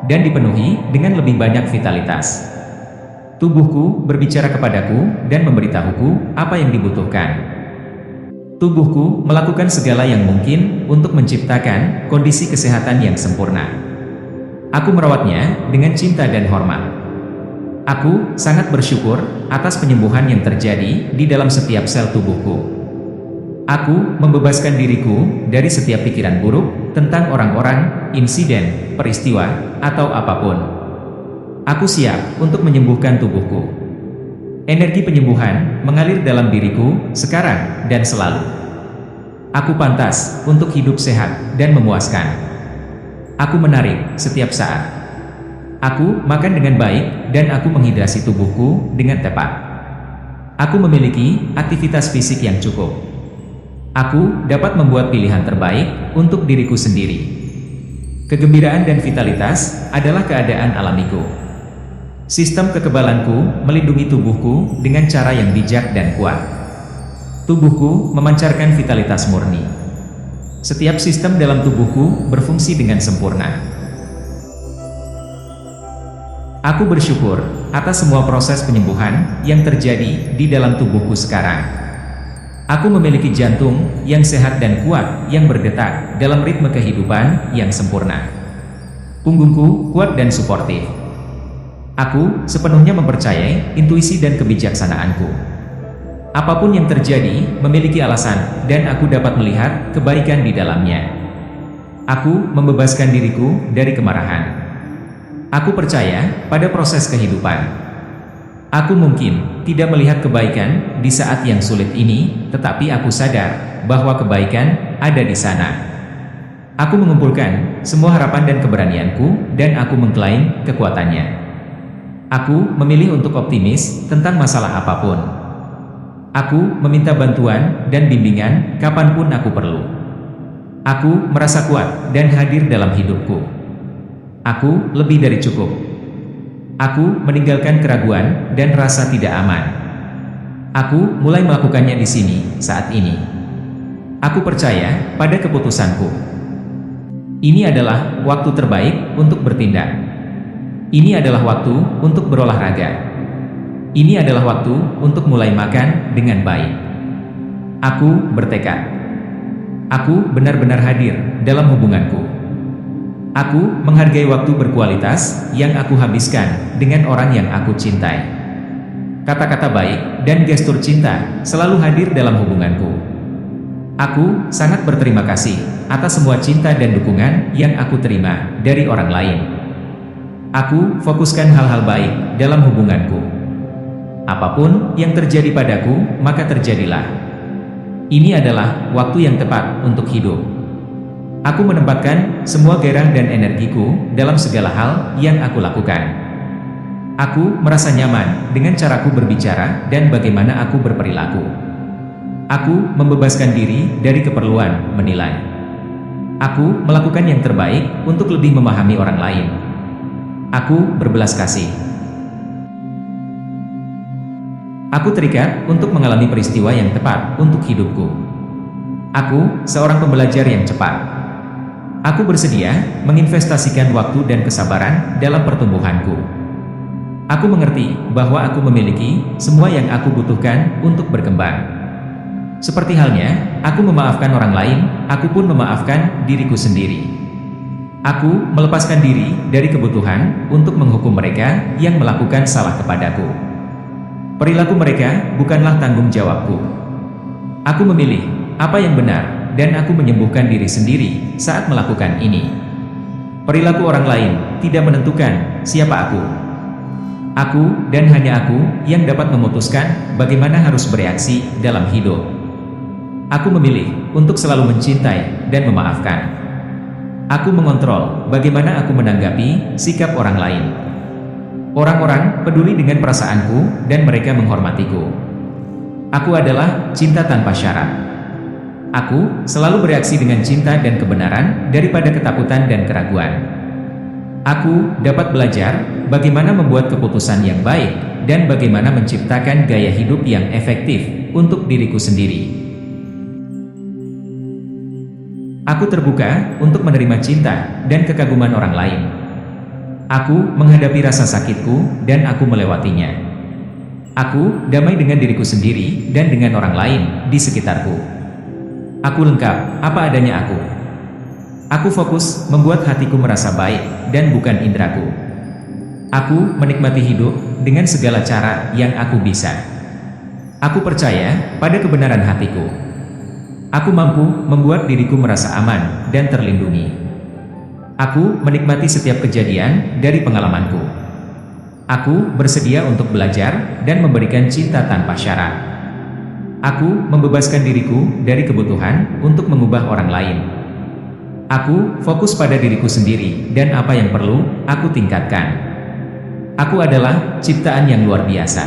dan dipenuhi dengan lebih banyak vitalitas. Tubuhku berbicara kepadaku dan memberitahuku apa yang dibutuhkan. Tubuhku melakukan segala yang mungkin untuk menciptakan kondisi kesehatan yang sempurna. Aku merawatnya dengan cinta dan hormat. Aku sangat bersyukur atas penyembuhan yang terjadi di dalam setiap sel tubuhku. Aku membebaskan diriku dari setiap pikiran buruk tentang orang-orang, insiden, peristiwa, atau apapun. Aku siap untuk menyembuhkan tubuhku. Energi penyembuhan mengalir dalam diriku sekarang dan selalu. Aku pantas untuk hidup sehat dan memuaskan. Aku menarik setiap saat. Aku makan dengan baik dan aku menghidrasi tubuhku dengan tepat. Aku memiliki aktivitas fisik yang cukup. Aku dapat membuat pilihan terbaik untuk diriku sendiri. Kegembiraan dan vitalitas adalah keadaan alamiku. Sistem kekebalanku melindungi tubuhku dengan cara yang bijak dan kuat. Tubuhku memancarkan vitalitas murni. Setiap sistem dalam tubuhku berfungsi dengan sempurna. Aku bersyukur atas semua proses penyembuhan yang terjadi di dalam tubuhku sekarang. Aku memiliki jantung yang sehat dan kuat yang berdetak dalam ritme kehidupan yang sempurna. Punggungku kuat dan suportif. Aku sepenuhnya mempercayai intuisi dan kebijaksanaanku. Apapun yang terjadi memiliki alasan dan aku dapat melihat kebaikan di dalamnya. Aku membebaskan diriku dari kemarahan. Aku percaya pada proses kehidupan. Aku mungkin tidak melihat kebaikan di saat yang sulit ini, tetapi aku sadar bahwa kebaikan ada di sana. Aku mengumpulkan semua harapan dan keberanianku dan aku mengklaim kekuatannya. Aku memilih untuk optimis tentang masalah apapun. Aku meminta bantuan dan bimbingan kapanpun aku perlu. Aku merasa kuat dan hadir dalam hidupku. Aku lebih dari cukup. Aku meninggalkan keraguan dan rasa tidak aman. Aku mulai melakukannya di sini, saat ini. Aku percaya pada keputusanku. Ini adalah waktu terbaik untuk bertindak. Ini adalah waktu untuk berolahraga. Ini adalah waktu untuk mulai makan dengan baik. Aku bertekad. Aku benar-benar hadir dalam hubunganku. Aku menghargai waktu berkualitas yang aku habiskan dengan orang yang aku cintai. Kata-kata baik dan gestur cinta selalu hadir dalam hubunganku. Aku sangat berterima kasih atas semua cinta dan dukungan yang aku terima dari orang lain. Aku fokuskan hal-hal baik dalam hubunganku. Apapun yang terjadi padaku, maka terjadilah. Ini adalah waktu yang tepat untuk hidup. Aku menempatkan semua gairah dan energiku dalam segala hal yang aku lakukan. Aku merasa nyaman dengan caraku berbicara dan bagaimana aku berperilaku. Aku membebaskan diri dari keperluan menilai. Aku melakukan yang terbaik untuk lebih memahami orang lain. Aku berbelas kasih. Aku terikat untuk mengalami peristiwa yang tepat untuk hidupku. Aku seorang pembelajar yang cepat. Aku bersedia menginvestasikan waktu dan kesabaran dalam pertumbuhanku. Aku mengerti bahwa aku memiliki semua yang aku butuhkan untuk berkembang. Seperti halnya, aku memaafkan orang lain, aku pun memaafkan diriku sendiri. Aku melepaskan diri dari kebutuhan untuk menghukum mereka yang melakukan salah kepadaku. Perilaku mereka bukanlah tanggung jawabku. Aku memilih apa yang benar dan aku menyembuhkan diri sendiri saat melakukan ini. Perilaku orang lain tidak menentukan siapa aku. Aku dan hanya aku yang dapat memutuskan bagaimana harus bereaksi dalam hidup. Aku memilih untuk selalu mencintai dan memaafkan. Aku mengontrol bagaimana aku menanggapi sikap orang lain. Orang-orang peduli dengan perasaanku dan mereka menghormatiku. Aku adalah cinta tanpa syarat. Aku selalu bereaksi dengan cinta dan kebenaran daripada ketakutan dan keraguan. Aku dapat belajar bagaimana membuat keputusan yang baik dan bagaimana menciptakan gaya hidup yang efektif untuk diriku sendiri. Aku terbuka untuk menerima cinta dan kekaguman orang lain. Aku menghadapi rasa sakitku dan aku melewatinya. Aku damai dengan diriku sendiri dan dengan orang lain di sekitarku. Aku lengkap, apa adanya aku. Aku fokus membuat hatiku merasa baik dan bukan indraku. Aku menikmati hidup dengan segala cara yang aku bisa. Aku percaya pada kebenaran hatiku. Aku mampu membuat diriku merasa aman dan terlindungi. Aku menikmati setiap kejadian dari pengalamanku. Aku bersedia untuk belajar dan memberikan cinta tanpa syarat. Aku membebaskan diriku dari kebutuhan untuk mengubah orang lain. Aku fokus pada diriku sendiri dan apa yang perlu aku tingkatkan. Aku adalah ciptaan yang luar biasa.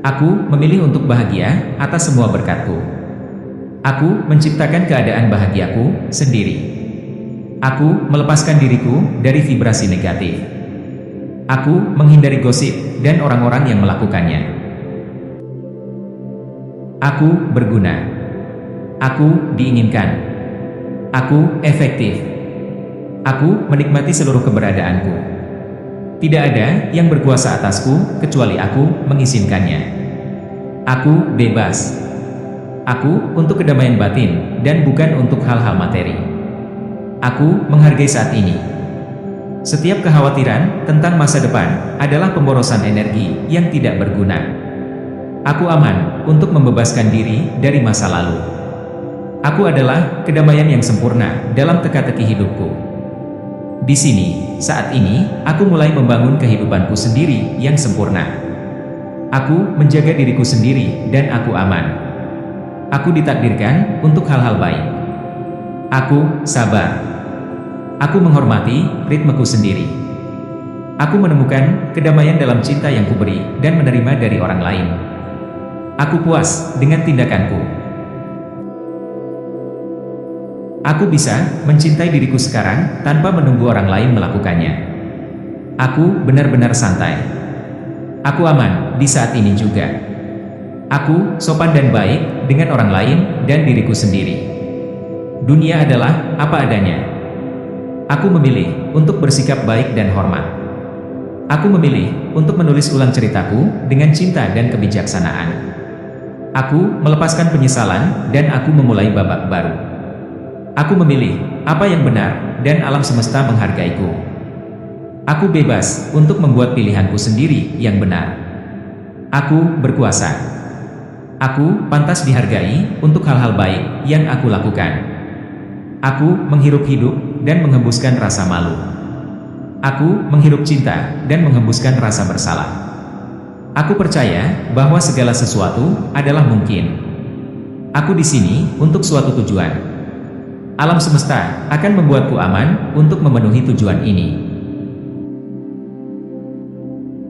Aku memilih untuk bahagia atas semua berkatku. Aku menciptakan keadaan bahagiaku sendiri. Aku melepaskan diriku dari vibrasi negatif. Aku menghindari gosip dan orang-orang yang melakukannya. Aku berguna. Aku diinginkan. Aku efektif. Aku menikmati seluruh keberadaanku. Tidak ada yang berkuasa atasku kecuali aku mengizinkannya. Aku bebas. Aku untuk kedamaian batin dan bukan untuk hal-hal materi. Aku menghargai saat ini. Setiap kekhawatiran tentang masa depan adalah pemborosan energi yang tidak berguna. Aku aman untuk membebaskan diri dari masa lalu. Aku adalah kedamaian yang sempurna dalam teka-teki hidupku. Di sini, saat ini, aku mulai membangun kehidupanku sendiri yang sempurna. Aku menjaga diriku sendiri dan aku aman. Aku ditakdirkan untuk hal-hal baik. Aku sabar. Aku menghormati ritmeku sendiri. Aku menemukan kedamaian dalam cinta yang kuberi dan menerima dari orang lain. Aku puas dengan tindakanku. Aku bisa mencintai diriku sekarang tanpa menunggu orang lain melakukannya. Aku benar-benar santai. Aku aman di saat ini juga. Aku sopan dan baik dengan orang lain dan diriku sendiri. Dunia adalah apa adanya. Aku memilih untuk bersikap baik dan hormat. Aku memilih untuk menulis ulang ceritaku dengan cinta dan kebijaksanaan. Aku melepaskan penyesalan dan aku memulai babak baru. Aku memilih apa yang benar dan alam semesta menghargaiku. Aku bebas untuk membuat pilihanku sendiri yang benar. Aku berkuasa. Aku pantas dihargai untuk hal-hal baik yang aku lakukan. Aku menghirup hidup dan menghembuskan rasa malu. Aku menghirup cinta dan menghembuskan rasa bersalah. Aku percaya bahwa segala sesuatu adalah mungkin. Aku di sini untuk suatu tujuan. Alam semesta akan membuatku aman untuk memenuhi tujuan ini.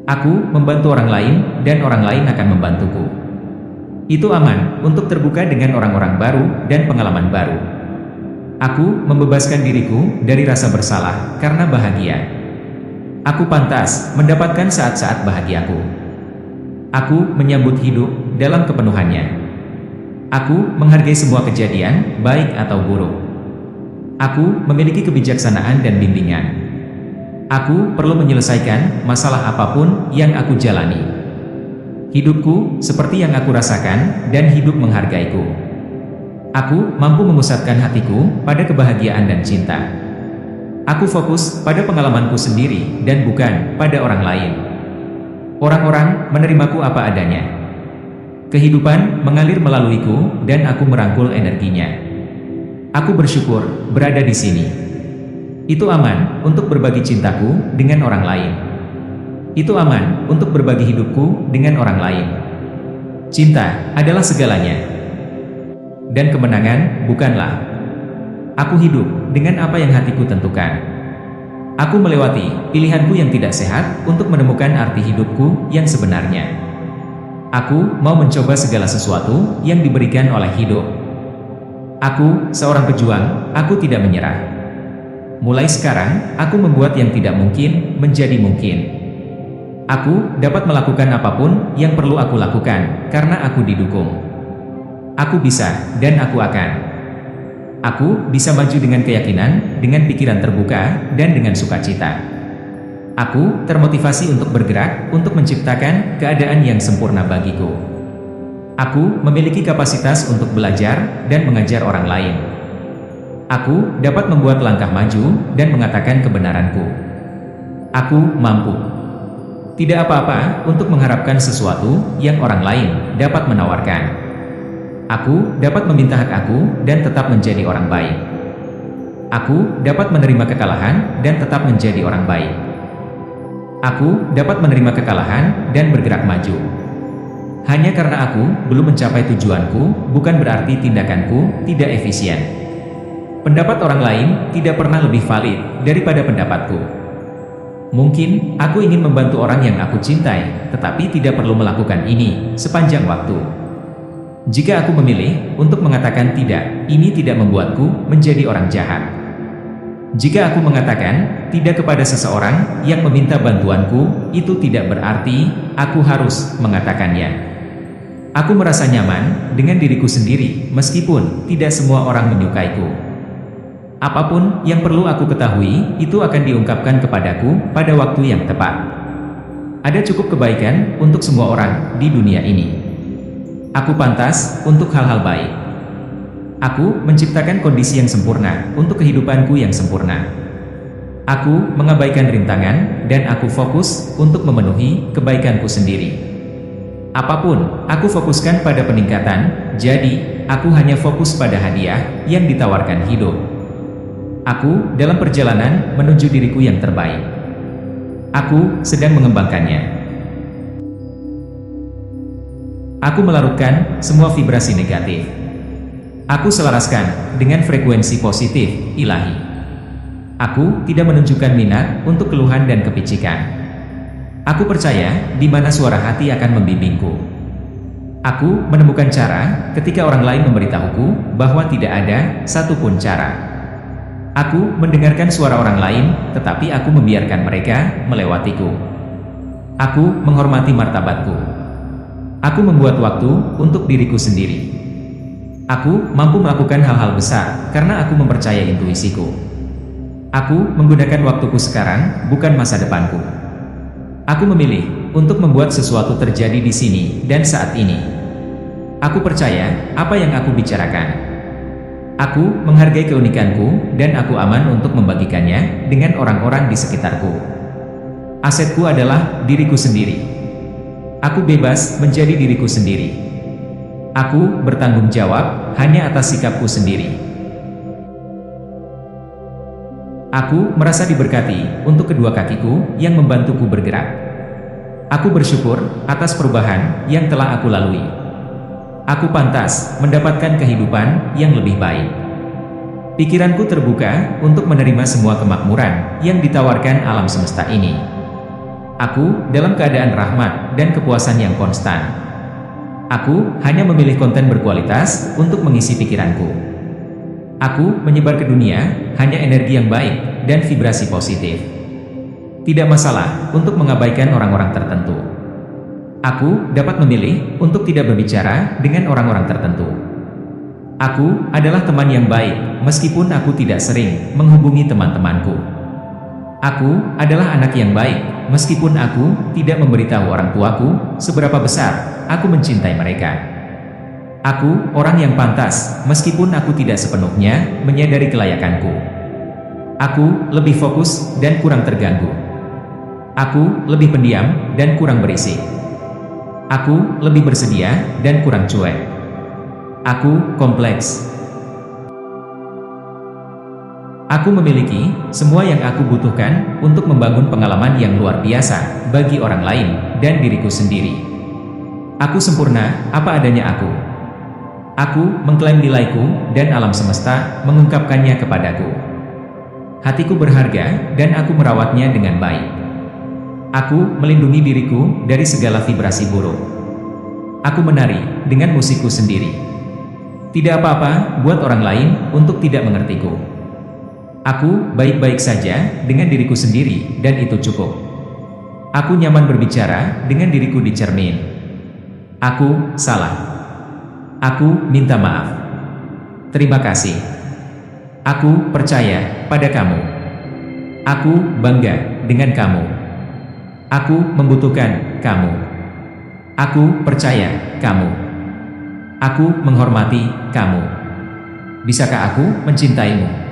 Aku membantu orang lain dan orang lain akan membantuku. Itu aman untuk terbuka dengan orang-orang baru dan pengalaman baru. Aku membebaskan diriku dari rasa bersalah karena bahagia. Aku pantas mendapatkan saat-saat bahagiaku. Aku menyambut hidup dalam kepenuhannya. Aku menghargai semua kejadian, baik atau buruk. Aku memiliki kebijaksanaan dan bimbingan. Aku perlu menyelesaikan masalah apapun yang aku jalani. Hidupku seperti yang aku rasakan dan hidup menghargaiku. Aku mampu memusatkan hatiku pada kebahagiaan dan cinta. Aku fokus pada pengalamanku sendiri dan bukan pada orang lain. Orang-orang menerimaku apa adanya. Kehidupan mengalir melaluiku dan aku merangkul energinya. Aku bersyukur berada di sini. Itu aman untuk berbagi cintaku dengan orang lain. Itu aman untuk berbagi hidupku dengan orang lain. Cinta adalah segalanya. Dan kemenangan bukanlah. Aku hidup dengan apa yang hatiku tentukan. Aku melewati pilihanku yang tidak sehat untuk menemukan arti hidupku yang sebenarnya. Aku mau mencoba segala sesuatu yang diberikan oleh hidup. Aku seorang pejuang, aku tidak menyerah. Mulai sekarang, aku membuat yang tidak mungkin menjadi mungkin. Aku dapat melakukan apapun yang perlu aku lakukan karena aku didukung. Aku bisa, dan aku akan. Aku bisa maju dengan keyakinan, dengan pikiran terbuka, dan dengan sukacita. Aku termotivasi untuk bergerak, untuk menciptakan keadaan yang sempurna bagiku. Aku memiliki kapasitas untuk belajar dan mengajar orang lain. Aku dapat membuat langkah maju dan mengatakan kebenaranku. Aku mampu. Tidak apa-apa untuk mengharapkan sesuatu yang orang lain dapat menawarkan. Aku dapat meminta hak aku dan tetap menjadi orang baik. Aku dapat menerima kekalahan dan tetap menjadi orang baik. Aku dapat menerima kekalahan dan bergerak maju. Hanya karena aku belum mencapai tujuanku, bukan berarti tindakanku tidak efisien. Pendapat orang lain tidak pernah lebih valid daripada pendapatku. Mungkin aku ingin membantu orang yang aku cintai, tetapi tidak perlu melakukan ini sepanjang waktu. Jika aku memilih untuk mengatakan tidak, ini tidak membuatku menjadi orang jahat. Jika aku mengatakan tidak kepada seseorang yang meminta bantuanku, itu tidak berarti aku harus mengatakannya. Aku merasa nyaman dengan diriku sendiri, meskipun tidak semua orang menyukaiku. Apapun yang perlu aku ketahui, itu akan diungkapkan kepadaku pada waktu yang tepat. Ada cukup kebaikan untuk semua orang di dunia ini. Aku pantas untuk hal-hal baik. Aku menciptakan kondisi yang sempurna untuk kehidupanku yang sempurna. Aku mengabaikan rintangan, dan aku fokus untuk memenuhi kebaikanku sendiri. Apapun, aku fokuskan pada peningkatan, jadi aku hanya fokus pada hadiah yang ditawarkan hidup. Aku dalam perjalanan menuju diriku yang terbaik. Aku sedang mengembangkannya. Aku melarutkan semua vibrasi negatif. Aku selaraskan dengan frekuensi positif, ilahi. Aku tidak menunjukkan minat untuk keluhan dan kepicikan. Aku percaya di mana suara hati akan membimbingku. Aku menemukan cara ketika orang lain memberitahuku bahwa tidak ada satupun cara. Aku mendengarkan suara orang lain, tetapi aku membiarkan mereka melewatiku. Aku menghormati martabatku. Aku membuat waktu untuk diriku sendiri. Aku mampu melakukan hal-hal besar karena aku mempercayai intuisiku. Aku menggunakan waktuku sekarang, bukan masa depanku. Aku memilih untuk membuat sesuatu terjadi di sini dan saat ini. Aku percaya apa yang aku bicarakan. Aku menghargai keunikanku, dan aku aman untuk membagikannya dengan orang-orang di sekitarku. Asetku adalah diriku sendiri. Aku bebas menjadi diriku sendiri. Aku bertanggung jawab hanya atas sikapku sendiri. Aku merasa diberkati untuk kedua kakiku yang membantuku bergerak. Aku bersyukur atas perubahan yang telah aku lalui. Aku pantas mendapatkan kehidupan yang lebih baik. Pikiranku terbuka untuk menerima semua kemakmuran yang ditawarkan alam semesta ini. Aku dalam keadaan rahmat dan kepuasan yang konstan. Aku hanya memilih konten berkualitas untuk mengisi pikiranku. Aku menyebar ke dunia hanya energi yang baik dan vibrasi positif. Tidak masalah untuk mengabaikan orang-orang tertentu. Aku dapat memilih untuk tidak berbicara dengan orang-orang tertentu. Aku adalah teman yang baik, meskipun aku tidak sering menghubungi teman-temanku. Aku adalah anak yang baik, meskipun aku tidak memberitahu orang tuaku seberapa besar aku mencintai mereka. Aku orang yang pantas, meskipun aku tidak sepenuhnya menyadari kelayakanku. Aku lebih fokus dan kurang terganggu. Aku lebih pendiam dan kurang berisik. Aku lebih bersedia dan kurang cuek. Aku kompleks. Aku memiliki semua yang aku butuhkan untuk membangun pengalaman yang luar biasa bagi orang lain dan diriku sendiri. Aku sempurna apa adanya aku. Aku mengklaim nilaiku dan alam semesta mengungkapkannya kepadaku. Hatiku berharga dan aku merawatnya dengan baik. Aku melindungi diriku dari segala vibrasi buruk. Aku menari dengan musikku sendiri. Tidak apa-apa buat orang lain untuk tidak mengertiku. Aku baik-baik saja dengan diriku sendiri, dan itu cukup. Aku nyaman berbicara dengan diriku di cermin. Aku salah. Aku minta maaf. Terima kasih. Aku percaya pada kamu. Aku bangga dengan kamu. Aku membutuhkan kamu. Aku percaya kamu. Aku menghormati kamu. Bisakah aku mencintaimu?